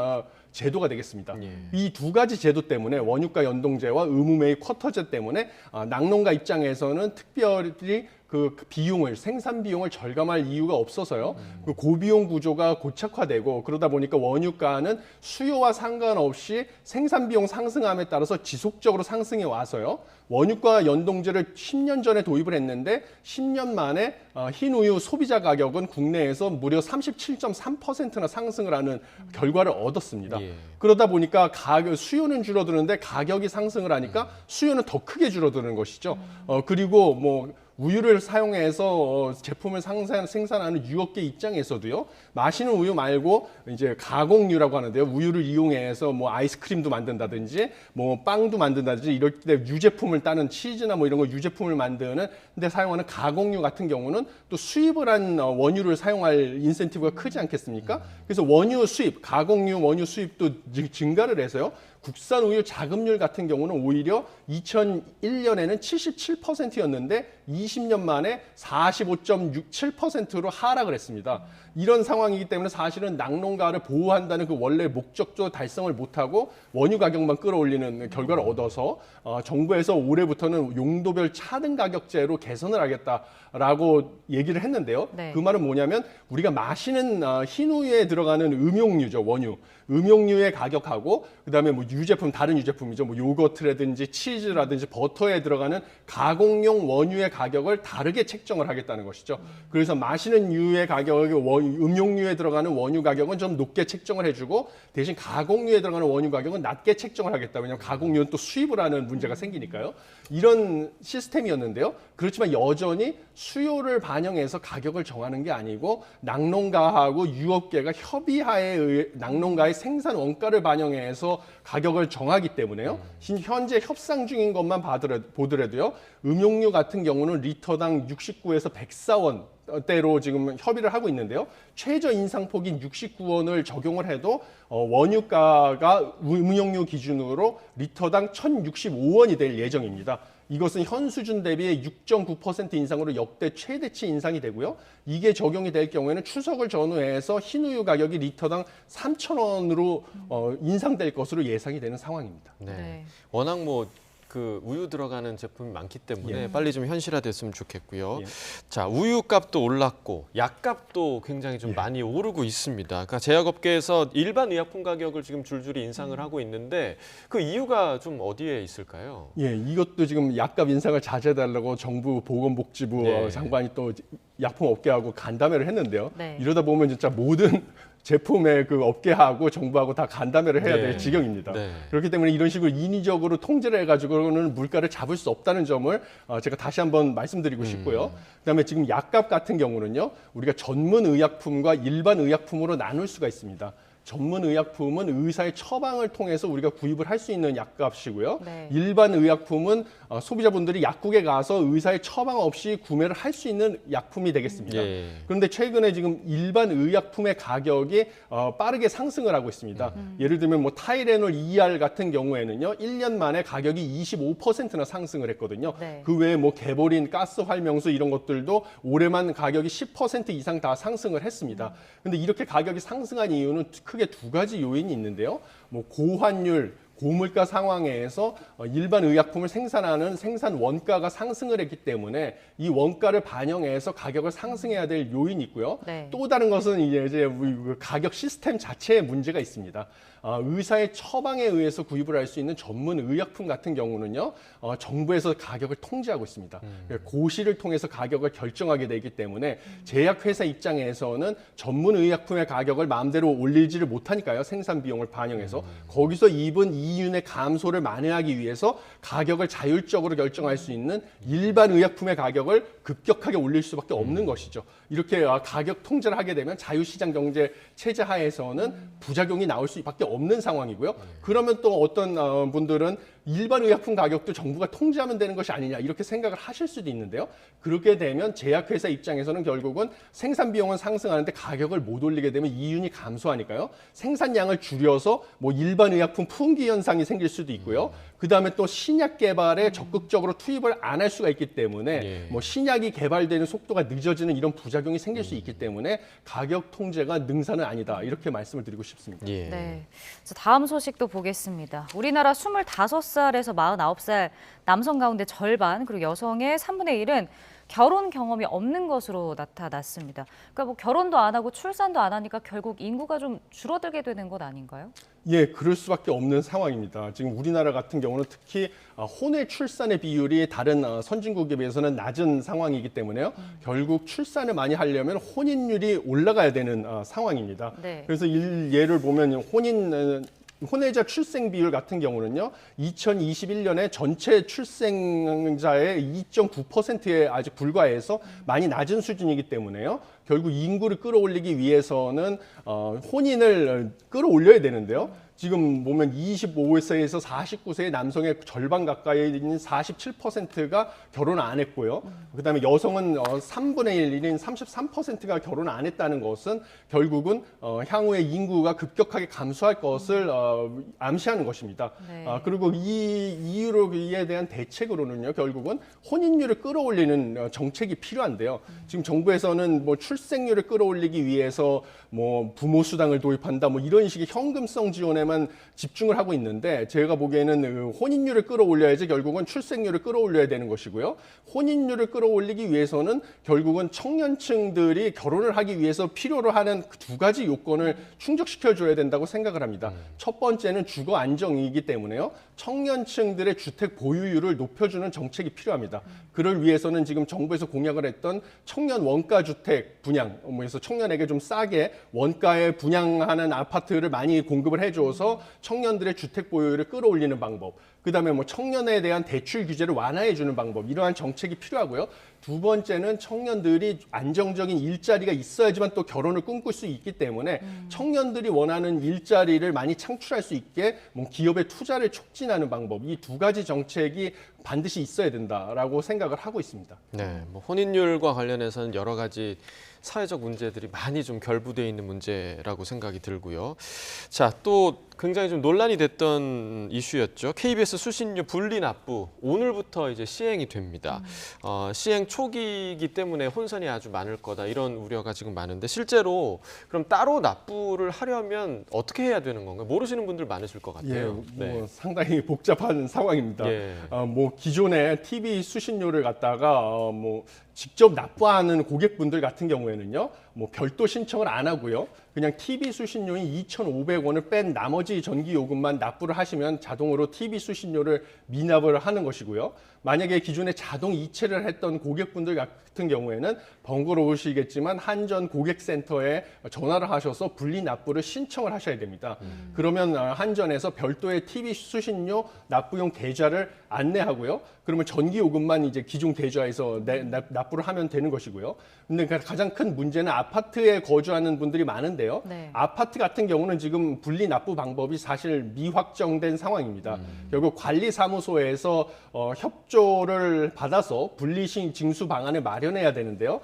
제도가 되겠습니다. 이 두 가지 제도 때문에 원유가 연동제와 의무 매입 쿼터제 때문에 낙농가 입장에서는 특별히 그 비용을 생산 비용을 절감할 이유가 없어서요. 그 고비용 구조가 고착화되고 그러다 보니까 원유가는 수요와 상관없이 생산 비용 상승함에 따라서 지속적으로 상승해 와서요. 원유가 연동제를 10년 전에 도입을 했는데 10년 만에 흰우유 소비자 가격은 국내에서 무려 37.3%나 상승을 하는 결과를 얻었습니다. 그러다 보니까 수요는 줄어드는데 가격이 상승을 하니까 수요는 더 크게 줄어드는 것이죠. 그리고 뭐 우유를 사용해서 제품을 생산하는 유업계 입장에서도요. 마시는 우유 말고 이제 가공유라고 하는데요. 우유를 이용해서 뭐 아이스크림도 만든다든지 뭐 빵도 만든다든지 이럴 때 유제품을 따는 치즈나 뭐 이런 거 유제품을 만드는 데 사용하는 가공유 같은 경우는 또 수입을 한 원유를 사용할 인센티브가 크지 않겠습니까? 그래서 원유 수입, 가공유 원유 수입도 증가를 해서요. 국산 우유 자급률 같은 경우는 오히려 2001년에는 77%였는데 20년 만에 45.67%로 하락을 했습니다. 이런 상황이기 때문에 사실은 낙농가를 보호한다는 그 원래 목적도 달성을 못하고 원유 가격만 끌어올리는 결과를 얻어서 정부에서 올해부터는 용도별 차등 가격제로 개선을 하겠다라고 얘기를 했는데요. 그 말은 뭐냐면 우리가 마시는 흰우유에 들어가는 음용유죠, 원유. 음용유의 가격하고 그다음에 뭐 유제품 다른 유제품이죠. 뭐 요거트라든지 치즈라든지 버터에 들어가는 가공용 원유의 가격을 다르게 책정을 하겠다는 것이죠. 그래서 마시는 유의 가격이 음용유에 들어가는 원유 가격은 좀 높게 책정을 해주고 대신 가공유에 들어가는 원유 가격은 낮게 책정을 하겠다. 왜냐하면 가공유는 또 수입을 하는 문제가 생기니까요. 이런 시스템이었는데요. 그렇지만 여전히 수요를 반영해서 가격을 정하는 게 아니고 낙농가하고 유업계가 협의하에 낙농가의 의사의 생산 원가를 반영해서 가격을 정하기 때문에요. 현재 협상 중인 것만 보더라도요. 음용료 같은 경우는 리터당 69에서 104원대로 지금 협의를 하고 있는데요. 최저 인상폭인 69원을 적용을 해도 원유가가 음용료 기준으로 리터당 1,065원이 될 예정입니다. 이것은 현 수준 대비 6.9% 인상으로 역대 최대치 인상이 되고요. 이게 적용이 될 경우에는 추석을 전후해서 흰우유 가격이 리터당 3,000원으로 인상될 것으로 예상이 되는 상황입니다. 네. 워낙 그 우유 들어가는 제품이 많기 때문에 빨리 좀 현실화됐으면 좋겠고요. 자, 우유값도 올랐고 약값도 굉장히 좀 많이 오르고 있습니다. 그러니까 제약업계에서 일반 의약품 가격을 지금 줄줄이 인상을 하고 있는데 그 이유가 좀 어디에 있을까요? 예, 이것도 지금 약값 인상을 자제해달라고 정부 보건복지부 장관이 또 약품업계하고 간담회를 했는데요. 이러다 보면 진짜 모든 제품의 그 업계하고 정부하고 다 간담회를 해야 될 지경입니다. 그렇기 때문에 이런 식으로 인위적으로 통제를 해가지고는 물가를 잡을 수 없다는 점을 제가 다시 한번 말씀드리고 싶고요. 그다음에 지금 약값 같은 경우는요, 우리가 전문 의약품과 일반 의약품으로 나눌 수가 있습니다. 전문 의약품은 의사의 처방을 통해서 우리가 구입을 할 수 있는 약값이고요. 일반 의약품은 소비자분들이 약국에 가서 의사의 처방 없이 구매를 할 수 있는 약품이 되겠습니다. 그런데 최근에 지금 일반 의약품의 가격이 빠르게 상승을 하고 있습니다. 예를 들면 타이레놀 ER 같은 경우에는요, 1년 만에 가격이 25%나 상승을 했거든요. 그 외에 개보린, 가스 활명수 이런 것들도 올해만 가격이 10% 이상 다 상승을 했습니다. 근데 이렇게 가격이 상승한 이유는 크게 두 가지 요인이 있는데요. 고환율, 고물가 상황에서 일반 의약품을 생산하는 생산 원가가 상승을 했기 때문에 이 원가를 반영해서 가격을 상승해야 될 요인이 있고요. 또 다른 것은 이제 가격 시스템 자체에 문제가 있습니다. 의사의 처방에 의해서 구입을 할 수 있는 전문 의약품 같은 경우는요, 정부에서 가격을 통제하고 있습니다. 고시를 통해서 가격을 결정하게 되기 때문에 제약회사 입장에서는 전문 의약품의 가격을 마음대로 올리지를 못하니까요. 생산 비용을 반영해서 거기서 입은 이윤의 감소를 만회하기 위해서 가격을 자율적으로 결정할 수 있는 일반 의약품의 가격을 급격하게 올릴 수밖에 없는 것이죠. 이렇게 가격 통제를 하게 되면 자유시장 경제 체제 하에서는 부작용이 나올 수밖에 없는 상황이고요. 그러면 또 어떤 분들은 일반 의약품 가격도 정부가 통제하면 되는 것이 아니냐 이렇게 생각을 하실 수도 있는데요. 그렇게 되면 제약회사 입장에서는 결국은 생산 비용은 상승하는데 가격을 못 올리게 되면 이윤이 감소하니까요. 생산량을 줄여서 일반 의약품 품귀 현상이 생길 수도 있고요. 그다음에 또 신약 개발에 적극적으로 투입을 안 할 수가 있기 때문에 신약이 개발되는 속도가 늦어지는 이런 부작용이 생길 수 있기 때문에 가격 통제가 능사는 아니다. 이렇게 말씀을 드리고 싶습니다. 네. 다음 소식도 보겠습니다. 우리나라 25살에서 49살 남성 가운데 절반, 그리고 여성의 3분의 1은 결혼 경험이 없는 것으로 나타났습니다. 그러니까 결혼도 안 하고 출산도 안 하니까 결국 인구가 좀 줄어들게 되는 것 아닌가요? 예, 그럴 수밖에 없는 상황입니다. 지금 우리나라 같은 경우는 특히 혼외 출산의 비율이 다른 선진국에 비해서는 낮은 상황이기 때문에요. 결국 출산을 많이 하려면 혼인율이 올라가야 되는 상황입니다. 그래서 예를 보면 혼외자 출생 비율 같은 경우는요, 2021년에 전체 출생자의 2.9%에 아직 불과해서 많이 낮은 수준이기 때문에요. 결국 인구를 끌어올리기 위해서는 혼인을 끌어올려야 되는데요. 지금 보면 25세에서 49세의 남성의 절반 가까이인 47%가 결혼 안 했고요. 그다음에 여성은 3분의 1인 33%가 결혼 안 했다는 것은 결국은 향후에 인구가 급격하게 감소할 것을 암시하는 것입니다. 그리고 이에 대한 대책으로는요, 결국은 혼인율을 끌어올리는 정책이 필요한데요. 지금 정부에서는 출생률을 끌어올리기 위해서 부모 수당을 도입한다 이런 식의 현금성 지원에만 집중을 하고 있는데, 제가 보기에는 혼인율을 끌어올려야지 결국은 출생률을 끌어올려야 되는 것이고요. 혼인율을 끌어올리기 위해서는 결국은 청년층들이 결혼을 하기 위해서 필요로 하는 두 가지 요건을 충족시켜줘야 된다고 생각을 합니다. 첫 번째는 주거 안정이기 때문에요. 청년층들의 주택 보유율을 높여주는 정책이 필요합니다. 그를 위해서는 지금 정부에서 공약을 했던 청년 원가 주택 분양, 그래서 청년에게 좀 싸게 원가에 분양하는 아파트를 많이 공급을 해줘서 청년들의 주택 보유율을 끌어올리는 방법. 그다음에 뭐 청년에 대한 대출 규제를 완화해 주는 방법, 이러한 정책이 필요하고요. 두 번째는 청년들이 안정적인 일자리가 있어야지만 또 결혼을 꿈꿀 수 있기 때문에 청년들이 원하는 일자리를 많이 창출할 수 있게 뭐 기업의 투자를 촉진하는 방법, 이 두 가지 정책이 반드시 있어야 된다라고 생각을 하고 있습니다. 네, 뭐 혼인율과 관련해서는 여러 가지 사회적 문제들이 많이 좀 결부되어 있는 문제라고 생각이 들고요. 자, 또 굉장히 좀 논란이 됐던 이슈였죠. KBS 수신료 분리 납부 오늘부터 이제 시행이 됩니다. 시행 초기이기 때문에 혼선이 아주 많을 거다 이런 우려가 지금 많은데 실제로 그럼 따로 납부를 하려면 어떻게 해야 되는 건가요? 모르시는 분들 많으실 것 같아요. 예, 뭐 상당히 복잡한 상황입니다. 예. 뭐 기존에 TV 수신료를 갖다가 뭐 직접 납부하는 고객분들 같은 경우에는요, 뭐 별도 신청을 안 하고요, 그냥 TV 수신료인 2,500원을 뺀 나머지 전기 요금만 납부를 하시면 자동으로 TV 수신료를 미납을 하는 것이고요. 만약에 기존에 자동 이체를 했던 고객분들 같은 경우에는 번거로우시겠지만 한전 고객센터에 전화를 하셔서 분리 납부를 신청을 하셔야 됩니다. 그러면 한전에서 별도의 TV 수신료 납부용 계좌를 안내하고요. 그러면 전기 요금만 이제 기존 계좌에서 납부를 하면 되는 것이고요. 근데 가장 큰 문제는 아파트에 거주하는 분들이 많은데요. 네. 아파트 같은 경우는 지금 분리 납부 방법이 사실 미확정된 상황입니다. 결국 관리사무소에서 협조를 받아서 분리 징수 방안을 마련해야 되는데요.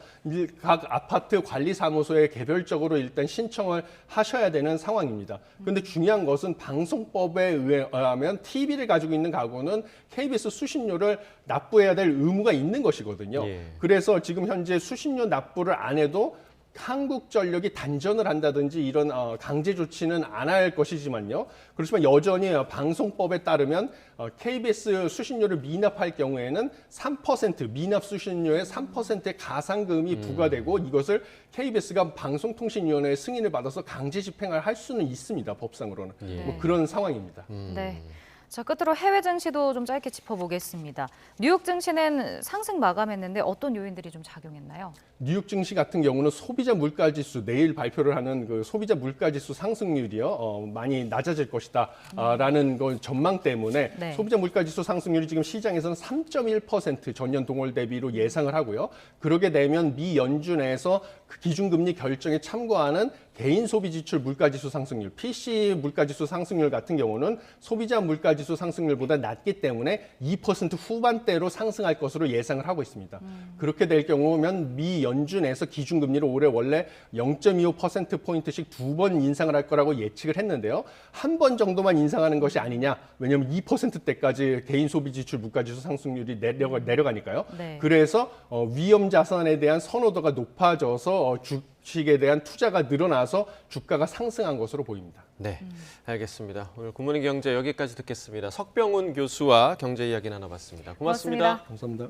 각 아파트 관리사무소에 개별적으로 일단 신청을 하셔야 되는 상황입니다. 그런데 중요한 것은 방송법에 의하면 TV를 가지고 있는 가구는 KBS 수신료를 납부해야 될 의무가 있는 것이거든요. 예. 그래서 지금 현재 수신료 납부를 안 해도 한국전력이 단전을 한다든지 이런 강제 조치는 안 할 것이지만요. 그렇지만 여전히 방송법에 따르면 KBS 수신료를 미납할 경우에는 3% 미납 수신료의 3%의 가상금이 부과되고 이것을 KBS가 방송통신위원회의 승인을 받아서 강제 집행을 할 수는 있습니다. 법상으로는. 예. 뭐 그런 상황입니다. 네. 자, 끝으로 해외 증시도 좀 짧게 짚어보겠습니다. 뉴욕 증시는 상승 마감했는데 어떤 요인들이 좀 작용했나요? 뉴욕 증시 같은 경우는 소비자 물가지수, 내일 발표를 하는 그 소비자 물가지수 상승률이요, 많이 낮아질 것이다라는 건 전망 때문에 네. 소비자 물가지수 상승률이 지금 시장에서는 3.1% 전년 동월 대비로 예상을 하고요. 그러게 되면 미 연준에서 그 기준금리 결정에 참고하는 개인 소비지출 물가지수 상승률, PC 물가지수 상승률 같은 경우는 소비자 물가지수 상승률보다 낮기 때문에 2% 후반대로 상승할 것으로 예상을 하고 있습니다. 그렇게 될 경우면 미 연준에서 기준금리를 올해 원래 0.25%포인트씩 2번 인상을 할 거라고 예측을 했는데요. 한 번 정도만 인상하는 것이 아니냐. 왜냐하면 2%대까지 개인 소비지출 물가지수 상승률이 내려가니까요. 네. 그래서 위험 자산에 대한 선호도가 높아져서 주식에 대한 투자가 늘어나서 주가가 상승한 것으로 보입니다. 네, 알겠습니다. 오늘 굿모닝 경제 여기까지 듣겠습니다. 석병훈 교수와 경제 이야기 나눠봤습니다. 고맙습니다. 감사합니다.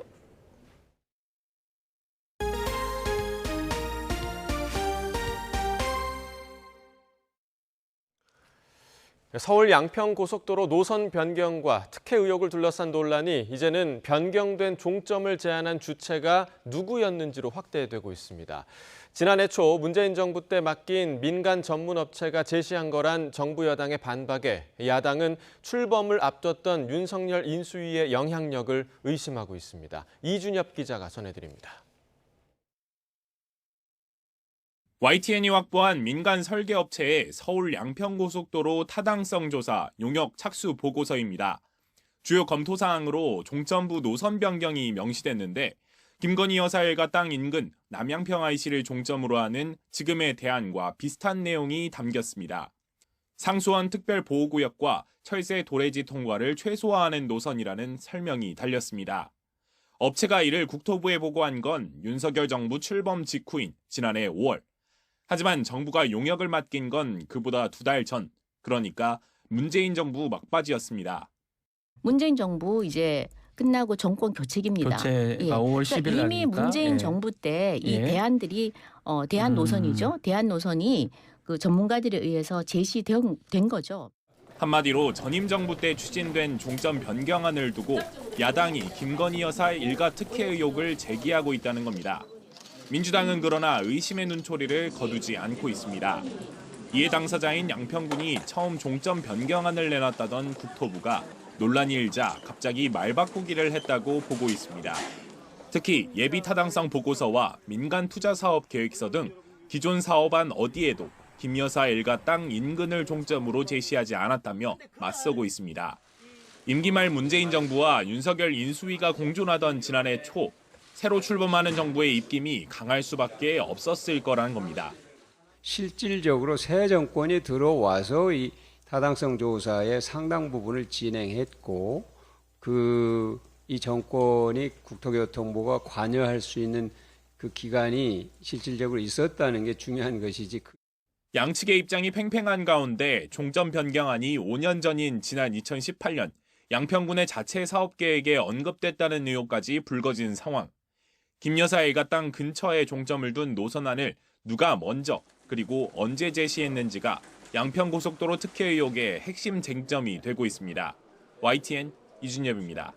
서울 양평고속도로 노선 변경과 특혜 의혹을 둘러싼 논란이 이제는 변경된 종점을 제안한 주체가 누구였는지로 확대되고 있습니다. 지난해 초 문재인 정부 때 맡긴 민간 전문 업체가 제시한 거란 정부 여당의 반박에 야당은 출범을 앞뒀던 윤석열 인수위의 영향력을 의심하고 있습니다. 이준엽 기자가 전해드립니다. YTN이 확보한 민간 설계업체의 서울 양평고속도로 타당성 조사 용역 착수 보고서입니다. 주요 검토 사항으로 종점부 노선 변경이 명시됐는데 김건희 여사 일가 땅 인근 남양평 IC를 종점으로 하는 지금의 대안과 비슷한 내용이 담겼습니다. 상수원 특별보호구역과 철새 도래지 통과를 최소화하는 노선이라는 설명이 달렸습니다. 업체가 이를 국토부에 보고한 건 윤석열 정부 출범 직후인 지난해 5월. 하지만 정부가 용역을 맡긴 건 그보다 2달 전, 그러니까 문재인 정부 막바지였습니다. 문재인 정부 이제 끝나고 정권 교체기입니다. 교체가 5월 10일 그러니까 이미 아닙니까? 문재인 예. 정부 때 이 예. 대안들이 대안 노선이죠. 대안 노선이 그 전문가들에 의해서 제시된 거죠. 한마디로 전임 정부 때 추진된 종점 변경안을 두고 야당이 김건희 여사 일가 특혜 의혹을 제기하고 있다는 겁니다. 민주당은 그러나 의심의 눈초리를 거두지 않고 있습니다. 이에 당사자인 양평군이 처음 종점 변경안을 내놨다던 국토부가 논란이 일자 갑자기 말 바꾸기를 했다고 보고 있습니다. 특히 예비 타당성 보고서와 민간 투자 사업 계획서 등 기존 사업안 어디에도 김 여사 일가 땅 인근을 종점으로 제시하지 않았다며 맞서고 있습니다. 임기 말 문재인 정부와 윤석열 인수위가 공존하던 지난해 초 새로 출범하는 정부의 입김이 강할 수밖에 없었을 거라는 겁니다. 실질적으로 새 정권이 들어와서 이 타당성 조사의 상당 부분을 진행했고 이 정권이 국토교통부가 관여할 수 있는 그 기간이 실질적으로 있었다는 게 중요한 것이지. 양측의 입장이 팽팽한 가운데 종점 변경안이 5년 전인 지난 2018년 양평군의 자체 사업 계획에 언급됐다는 의혹까지 불거진 상황. 김 여사 일가 땅 근처에 종점을 둔 노선안을 누가 먼저 그리고 언제 제시했는지가 양평고속도로 특혜 의혹의 핵심 쟁점이 되고 있습니다. YTN 이준엽입니다.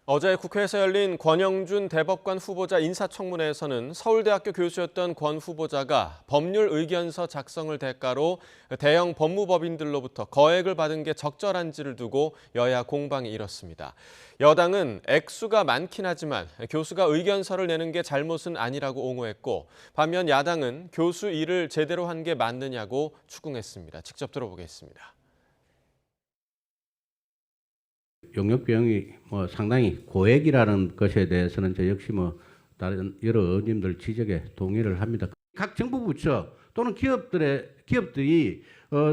어제 국회에서 열린 권영준 대법관 후보자 인사청문회에서는 서울대학교 교수였던 권 후보자가 법률 의견서 작성을 대가로 대형 법무법인들로부터 거액을 받은 게 적절한지를 두고 여야 공방이 일었습니다. 여당은 액수가 많긴 하지만 교수가 의견서를 내는 게 잘못은 아니라고 옹호했고, 반면 야당은 교수 일을 제대로 한 게 맞느냐고 추궁했습니다. 직접 들어보겠습니다. 용역 비용이 상당히 고액이라는 것에 대해서는 저 역시 다른 여러 의원님들 지적에 동의를 합니다. 각 정부 부처 또는 기업들이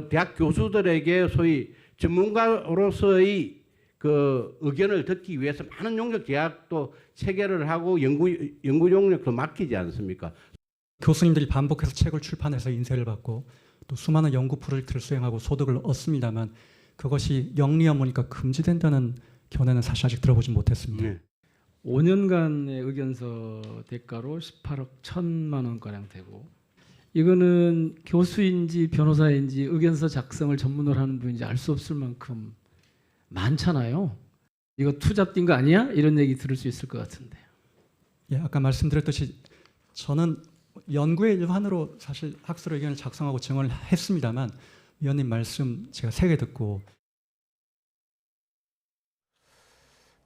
대학 교수들에게 소위 전문가로서의 그 의견을 듣기 위해서 많은 용역 계약도 체결을 하고 연구 용역도 맡기지 않습니까? 교수님들이 반복해서 책을 출판해서 인쇄를 받고 또 수많은 연구 프로젝트를 수행하고 소득을 얻습니다만 그것이 영리 업무니까 금지된다는 견해는 사실 아직 들어보지 못했습니다. 네. 5년간의 의견서 대가로 18억 1천만 원가량 되고, 이거는 교수인지 변호사인지 의견서 작성을 전문으로 하는 분인지 알 수 없을 만큼 많잖아요. 이거 투잡 뛴 거 아니야? 이런 얘기 들을 수 있을 것 같은데. 예, 아까 말씀드렸듯이 저는 연구의 일환으로 사실 학술 의견을 작성하고 증언을 했습니다만 위원님 말씀 제가 세게 듣고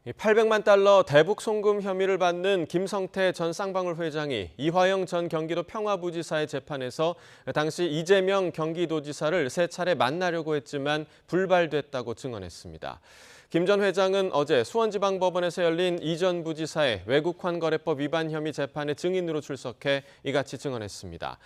800만 달러 대북 송금 혐의를 받는 김성태 전 쌍방울 회장이 이화영 전 경기도 평화부지사의 재판에서 당시 이재명 경기도지사를 3차례 만나려고 했지만 불발됐다고 증언했습니다. 김 전 회장은 어제 수원지방법원에서 열린 이 전 부지사의 외국환거래법 위반 혐의 재판에 증인으로 출석해 이같이 증언했습니다.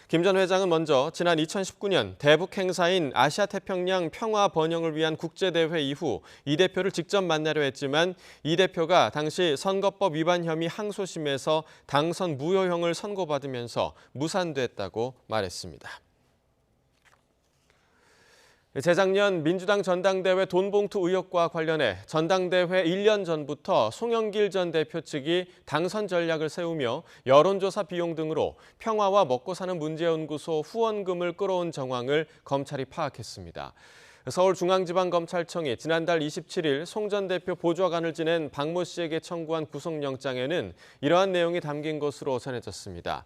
김 전 회장은 먼저 지난 2019년 대북 행사인 아시아태평양 평화 번영을 위한 국제대회 이후 이 대표를 직접 만나려 했지만 이 대표가 당시 선거법 위반 혐의 항소심에서 당선 무효형을 선고받으면서 무산됐다고 말했습니다. 재작년 민주당 전당대회 돈봉투 의혹과 관련해 전당대회 1년 전부터 송영길 전 대표 측이 당선 전략을 세우며 여론조사 비용 등으로 평화와 먹고사는 문제연구소 후원금을 끌어온 정황을 검찰이 파악했습니다. 서울중앙지방검찰청이 지난달 27일 송 전 대표 보좌관을 지낸 박모 씨에게 청구한 구속영장에는 이러한 내용이 담긴 것으로 전해졌습니다.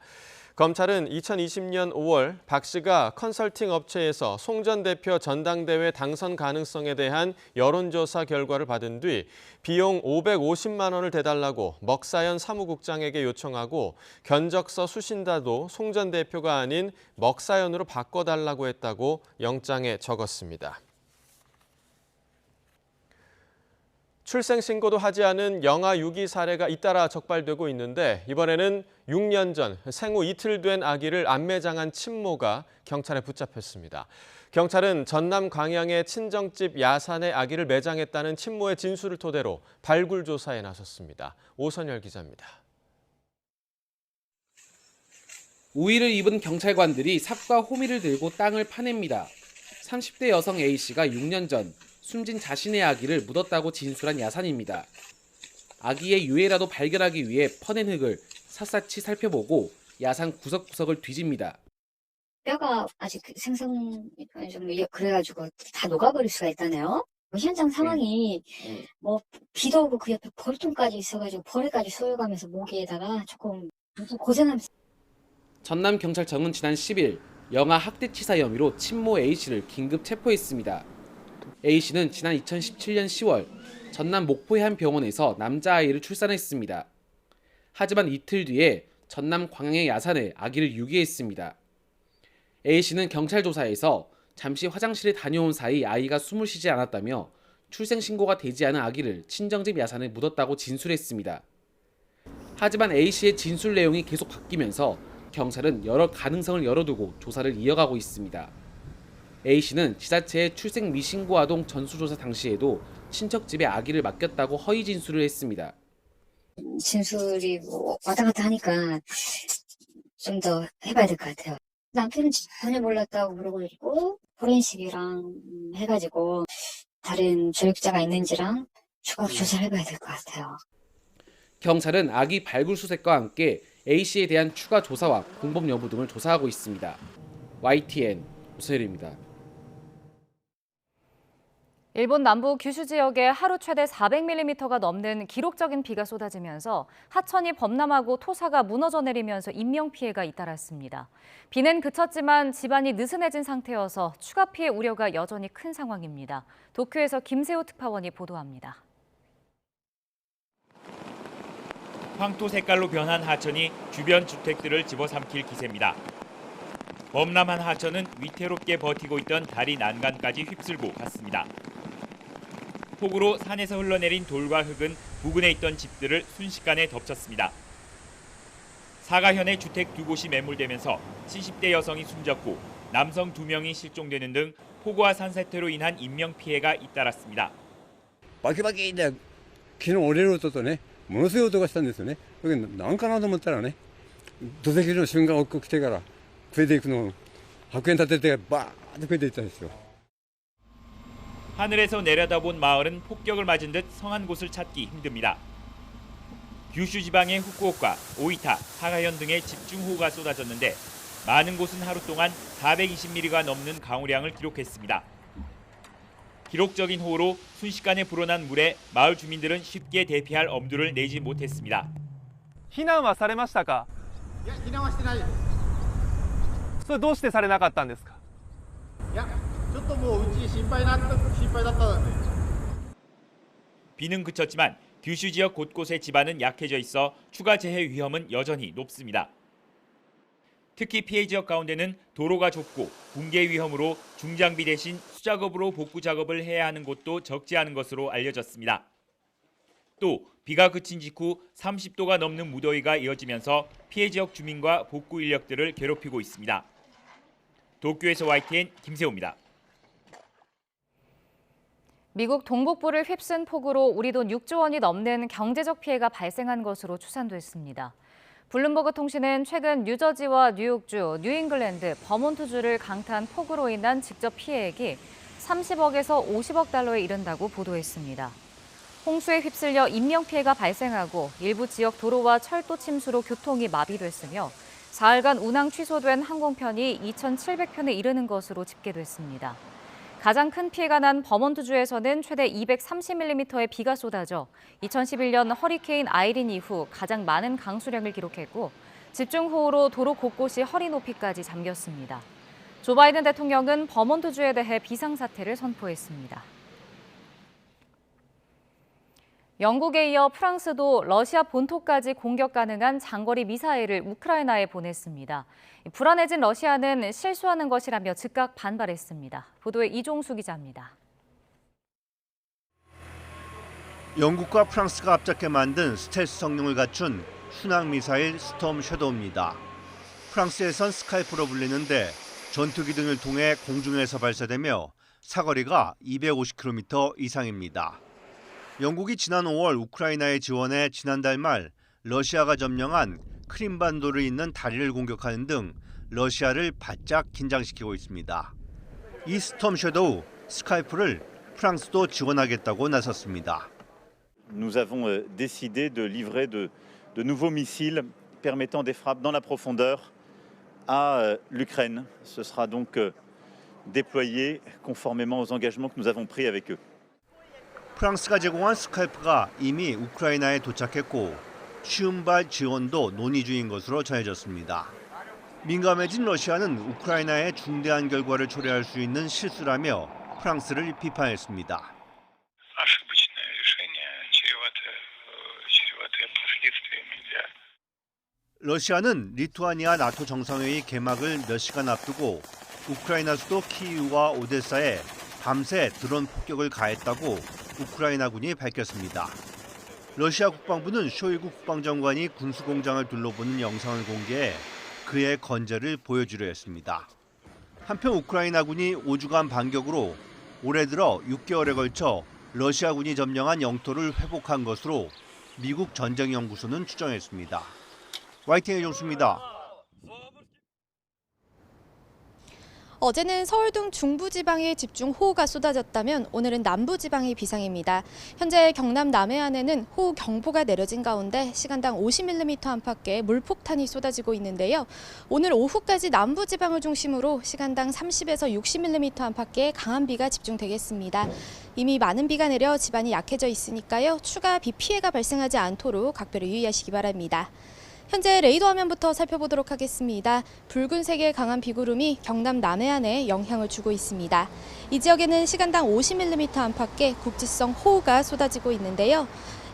검찰은 2020년 5월 박 씨가 컨설팅 업체에서 송 전 대표 전당대회 당선 가능성에 대한 여론조사 결과를 받은 뒤 비용 550만 원을 대달라고 먹사연 사무국장에게 요청하고 견적서 수신자도 송 전 대표가 아닌 먹사연으로 바꿔달라고 했다고 영장에 적었습니다. 출생신고도 하지 않은 영아 유기 사례가 잇따라 적발되고 있는데 이번에는 6년 전 생후 이틀 된 아기를 안매장한 친모가 경찰에 붙잡혔습니다. 경찰은 전남 광양의 친정집 야산에 아기를 매장했다는 친모의 진술을 토대로 발굴 조사에 나섰습니다. 오선열 기자입니다. 우의를 입은 경찰관들이 삽과 호미를 들고 땅을 파냅니다. 30대 여성 A씨가 6년 전 숨진 자신의 아기를 묻었다고 진술한 야산입니다. 아기의 유해라도 발견하기 위해 퍼낸 흙을 샅샅이 살펴보고 야산 구석구석을 뒤집니다. 뼈가 아직 생성 좀 그래가지고 다 녹아버릴 수가 있다네요. 현장 상황이 비도 오고 그 옆에 벌통까지 있어가지고 벌레까지 쏘여가면서 모기에다가 조금 고생하면서. 전남경찰청은 지난 10일 영아 학대치사 혐의로 친모 A씨를 긴급 체포했습니다. A씨는 지난 2017년 10월 전남 목포의 한 병원에서 남자아이를 출산했습니다. 하지만 이틀 뒤에 전남 광양의 야산에 아기를 유기했습니다. A씨는 경찰 조사에서 잠시 화장실에 다녀온 사이 아이가 숨을 쉬지 않았다며 출생신고가 되지 않은 아기를 친정집 야산에 묻었다고 진술했습니다. 하지만 A씨의 진술 내용이 계속 바뀌면서 경찰은 여러 가능성을 열어두고 조사를 이어가고 있습니다. A씨는 지자체에 출생 미신고 아동 전수조사 당시에도 친척 집에 아기를 맡겼다고 허위 진술을 했습니다. 진술이 왔다 갔다 하니까 좀 더 해봐야 될 것 같아요. 남편은 전혀 몰랐다고 그러고 있고 포렌식이랑 해가지고 다른 조력자가 있는지랑 추가 조사를 해봐야 될 것 같아요. 경찰은 아기 발굴 수색과 함께 A씨에 대한 추가 조사와 공범 여부 등을 조사하고 있습니다. YTN 오세일입니다. 일본 남부 규슈 지역에 하루 최대 400mm가 넘는 기록적인 비가 쏟아지면서 하천이 범람하고 토사가 무너져 내리면서 인명피해가 잇따랐습니다. 비는 그쳤지만 집안이 느슨해진 상태여서 추가 피해 우려가 여전히 큰 상황입니다. 도쿄에서 김세호 특파원이 보도합니다. 황토 색깔로 변한 하천이 주변 주택들을 집어삼킬 기세입니다. 범람한 하천은 위태롭게 버티고 있던 다리 난간까지 휩쓸고 갔습니다. 폭우로 산에서 흘러내린 돌과 흙은 부근에 있던 집들을 순식간에 덮쳤습니다. 사가현의 주택 2곳이 매몰되면서 70대 여성이 숨졌고 남성 2명이 실종되는 등 폭우와 산사태로 인한 인명피해가 잇따랐습니다. バキバキで昨日折れる音とね、ものすごい音がしたんですよね。だけど何かなと思ったらね、土石流の瞬間が起きてから増えていくのを白煙立ててバーッと増えていったんですよ。 하늘에서 내려다본 마을은 폭격을 맞은 듯 성한 곳을 찾기 힘듭니다. 규슈 지방의 후쿠오카, 오이타, 사가현 등의 집중호우가 쏟아졌는데 많은 곳은 하루 동안 420mm가 넘는 강우량을 기록했습니다. 기록적인 호우로 순식간에 불어난 물에 마을 주민들은 쉽게 대피할 엄두를 내지 못했습니다. 避難はされましたか？いや、避難はしてないです。それどうしてされなかったんですか？いや、ちょっともううち心配だったので. 비는 그쳤지만 규슈 지역 곳곳의 지반은 약해져 있어 추가 재해 위험은 여전히 높습니다. 특히 피해 지역 가운데는 도로가 좁고 붕괴 위험으로 중장비 대신 수작업으로 복구 작업을 해야 하는 곳도 적지 않은 것으로 알려졌습니다. 또 비가 그친 직후 30도가 넘는 무더위가 이어지면서 피해 지역 주민과 복구 인력들을 괴롭히고 있습니다. 도쿄에서 YTN 김세호입니다. 미국 동북부를 휩쓴 폭우로 우리 돈 6조 원이 넘는 경제적 피해가 발생한 것으로 추산됐습니다. 블룸버그 통신은 최근 뉴저지와 뉴욕주, 뉴잉글랜드, 버몬트주를 강타한 폭우로 인한 직접 피해액이 30억에서 50억 달러에 이른다고 보도했습니다. 홍수에 휩쓸려 인명피해가 발생하고 일부 지역 도로와 철도 침수로 교통이 마비됐으며 사흘간 운항 취소된 항공편이 2,700편에 이르는 것으로 집계됐습니다. 가장 큰 피해가 난 버몬트주에서는 최대 230mm의 비가 쏟아져 2011년 허리케인 아이린 이후 가장 많은 강수량을 기록했고 집중호우로 도로 곳곳이 허리 높이까지 잠겼습니다. 조 바이든 대통령은 버몬트주에 대해 비상사태를 선포했습니다. 영국에 이어 프랑스도 러시아 본토까지 공격 가능한 장거리 미사일을 우크라이나에 보냈습니다. 불안해진 러시아는 실수하는 것이라며 즉각 반발했습니다. 보도에 이종수 기자입니다. 영국과 프랑스가 합작해 만든 스텔스 성능을 갖춘 순항 미사일 스톰 섀도우입니다. 프랑스에선 스카이프로 불리는데 전투기 등을 통해 공중에서 발사되며 사거리가 250km 이상입니다. 영국이 지난 5월 우크라이나에 지원해 지난달 말 러시아가 점령한 크림반도를 잇는 다리를 공격하는 등 러시아를 바짝 긴장시키고 있습니다. 이 스톰 섀도우 스카이프를 프랑스도 지원하겠다고 나섰습니다. Nous avons décidé de livrer de nouveaux missiles permettant des frappes dans la profondeur à l'Ukraine. Ce sera donc déployé conformément aux engagements que nous avons pris avec eux. 프랑스가 제공한 스카이프가 이미 우크라이나에 도착했고 쉬운발 지원도 논의 중인 것으로 전해졌습니다. 민감해진 러시아는 우크라이나의 중대한 결과를 초래할 수 있는 실수라며 프랑스를 비판했습니다. 러시아는 리투아니아 나토 정상회의 개막을 몇 시간 앞두고 우크라이나 수도 키이우와 오데사에 밤새 드론 폭격을 가했다고 우크라이나군이 밝혔습니다. 러시아 국방부는 쇼이구 국방장관이 군수공장을 둘러보는 영상을 공개해 그의 건재를 보여주려 했습니다. 한편 우크라이나군이 5주간 반격으로 올해 들어 6개월에 걸쳐 러시아군이 점령한 영토를 회복한 것으로 미국 전쟁연구소는 추정했습니다. YTN의 정수입니다. 어제는 서울 등 중부지방에 집중호우가 쏟아졌다면 오늘은 남부지방이 비상입니다. 현재 경남 남해안에는 호우경보가 내려진 가운데 시간당 50mm 안팎의 물폭탄이 쏟아지고 있는데요. 오늘 오후까지 남부지방을 중심으로 시간당 30에서 60mm 안팎의 강한 비가 집중되겠습니다. 이미 많은 비가 내려 지반이 약해져 있으니까요. 추가 비 피해가 발생하지 않도록 각별히 유의하시기 바랍니다. 현재 레이더 화면부터 살펴보도록 하겠습니다. 붉은색의 강한 비구름이 경남 남해안에 영향을 주고 있습니다. 이 지역에는 시간당 50mm 안팎의 국지성 호우가 쏟아지고 있는데요.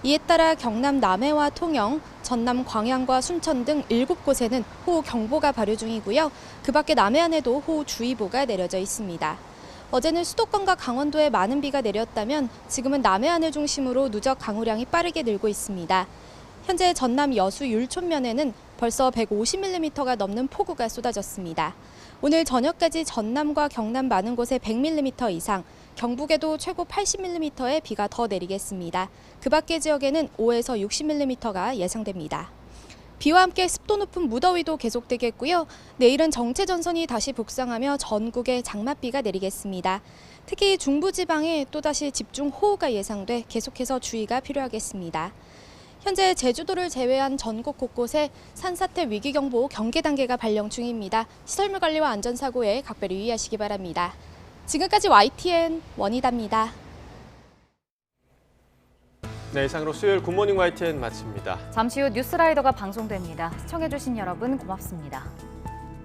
이에 따라 경남 남해와 통영, 전남 광양과 순천 등 7곳에는 호우 경보가 발효 중이고요. 그 밖에 남해안에도 호우 주의보가 내려져 있습니다. 어제는 수도권과 강원도에 많은 비가 내렸다면 지금은 남해안을 중심으로 누적 강우량이 빠르게 늘고 있습니다. 현재 전남 여수 율촌면에는 벌써 150mm가 넘는 폭우가 쏟아졌습니다. 오늘 저녁까지 전남과 경남 많은 곳에 100mm 이상, 경북에도 최고 80mm의 비가 더 내리겠습니다. 그 밖의 지역에는 5에서 60mm가 예상됩니다. 비와 함께 습도 높은 무더위도 계속되겠고요. 내일은 정체전선이 다시 북상하며 전국에 장맛비가 내리겠습니다. 특히 중부지방에 또다시 집중호우가 예상돼 계속해서 주의가 필요하겠습니다. 현재 제주도를 제외한 전국 곳곳에 산사태 위기경보 경계 단계가 발령 중입니다. 시설물 관리와 안전사고에 각별히 유의하시기 바랍니다. 지금까지 YTN 원희다입니다. 네, 이상으로 수요일 굿모닝 YTN 마칩니다. 잠시 후 뉴스라이더가 방송됩니다. 시청해주신 여러분 고맙습니다.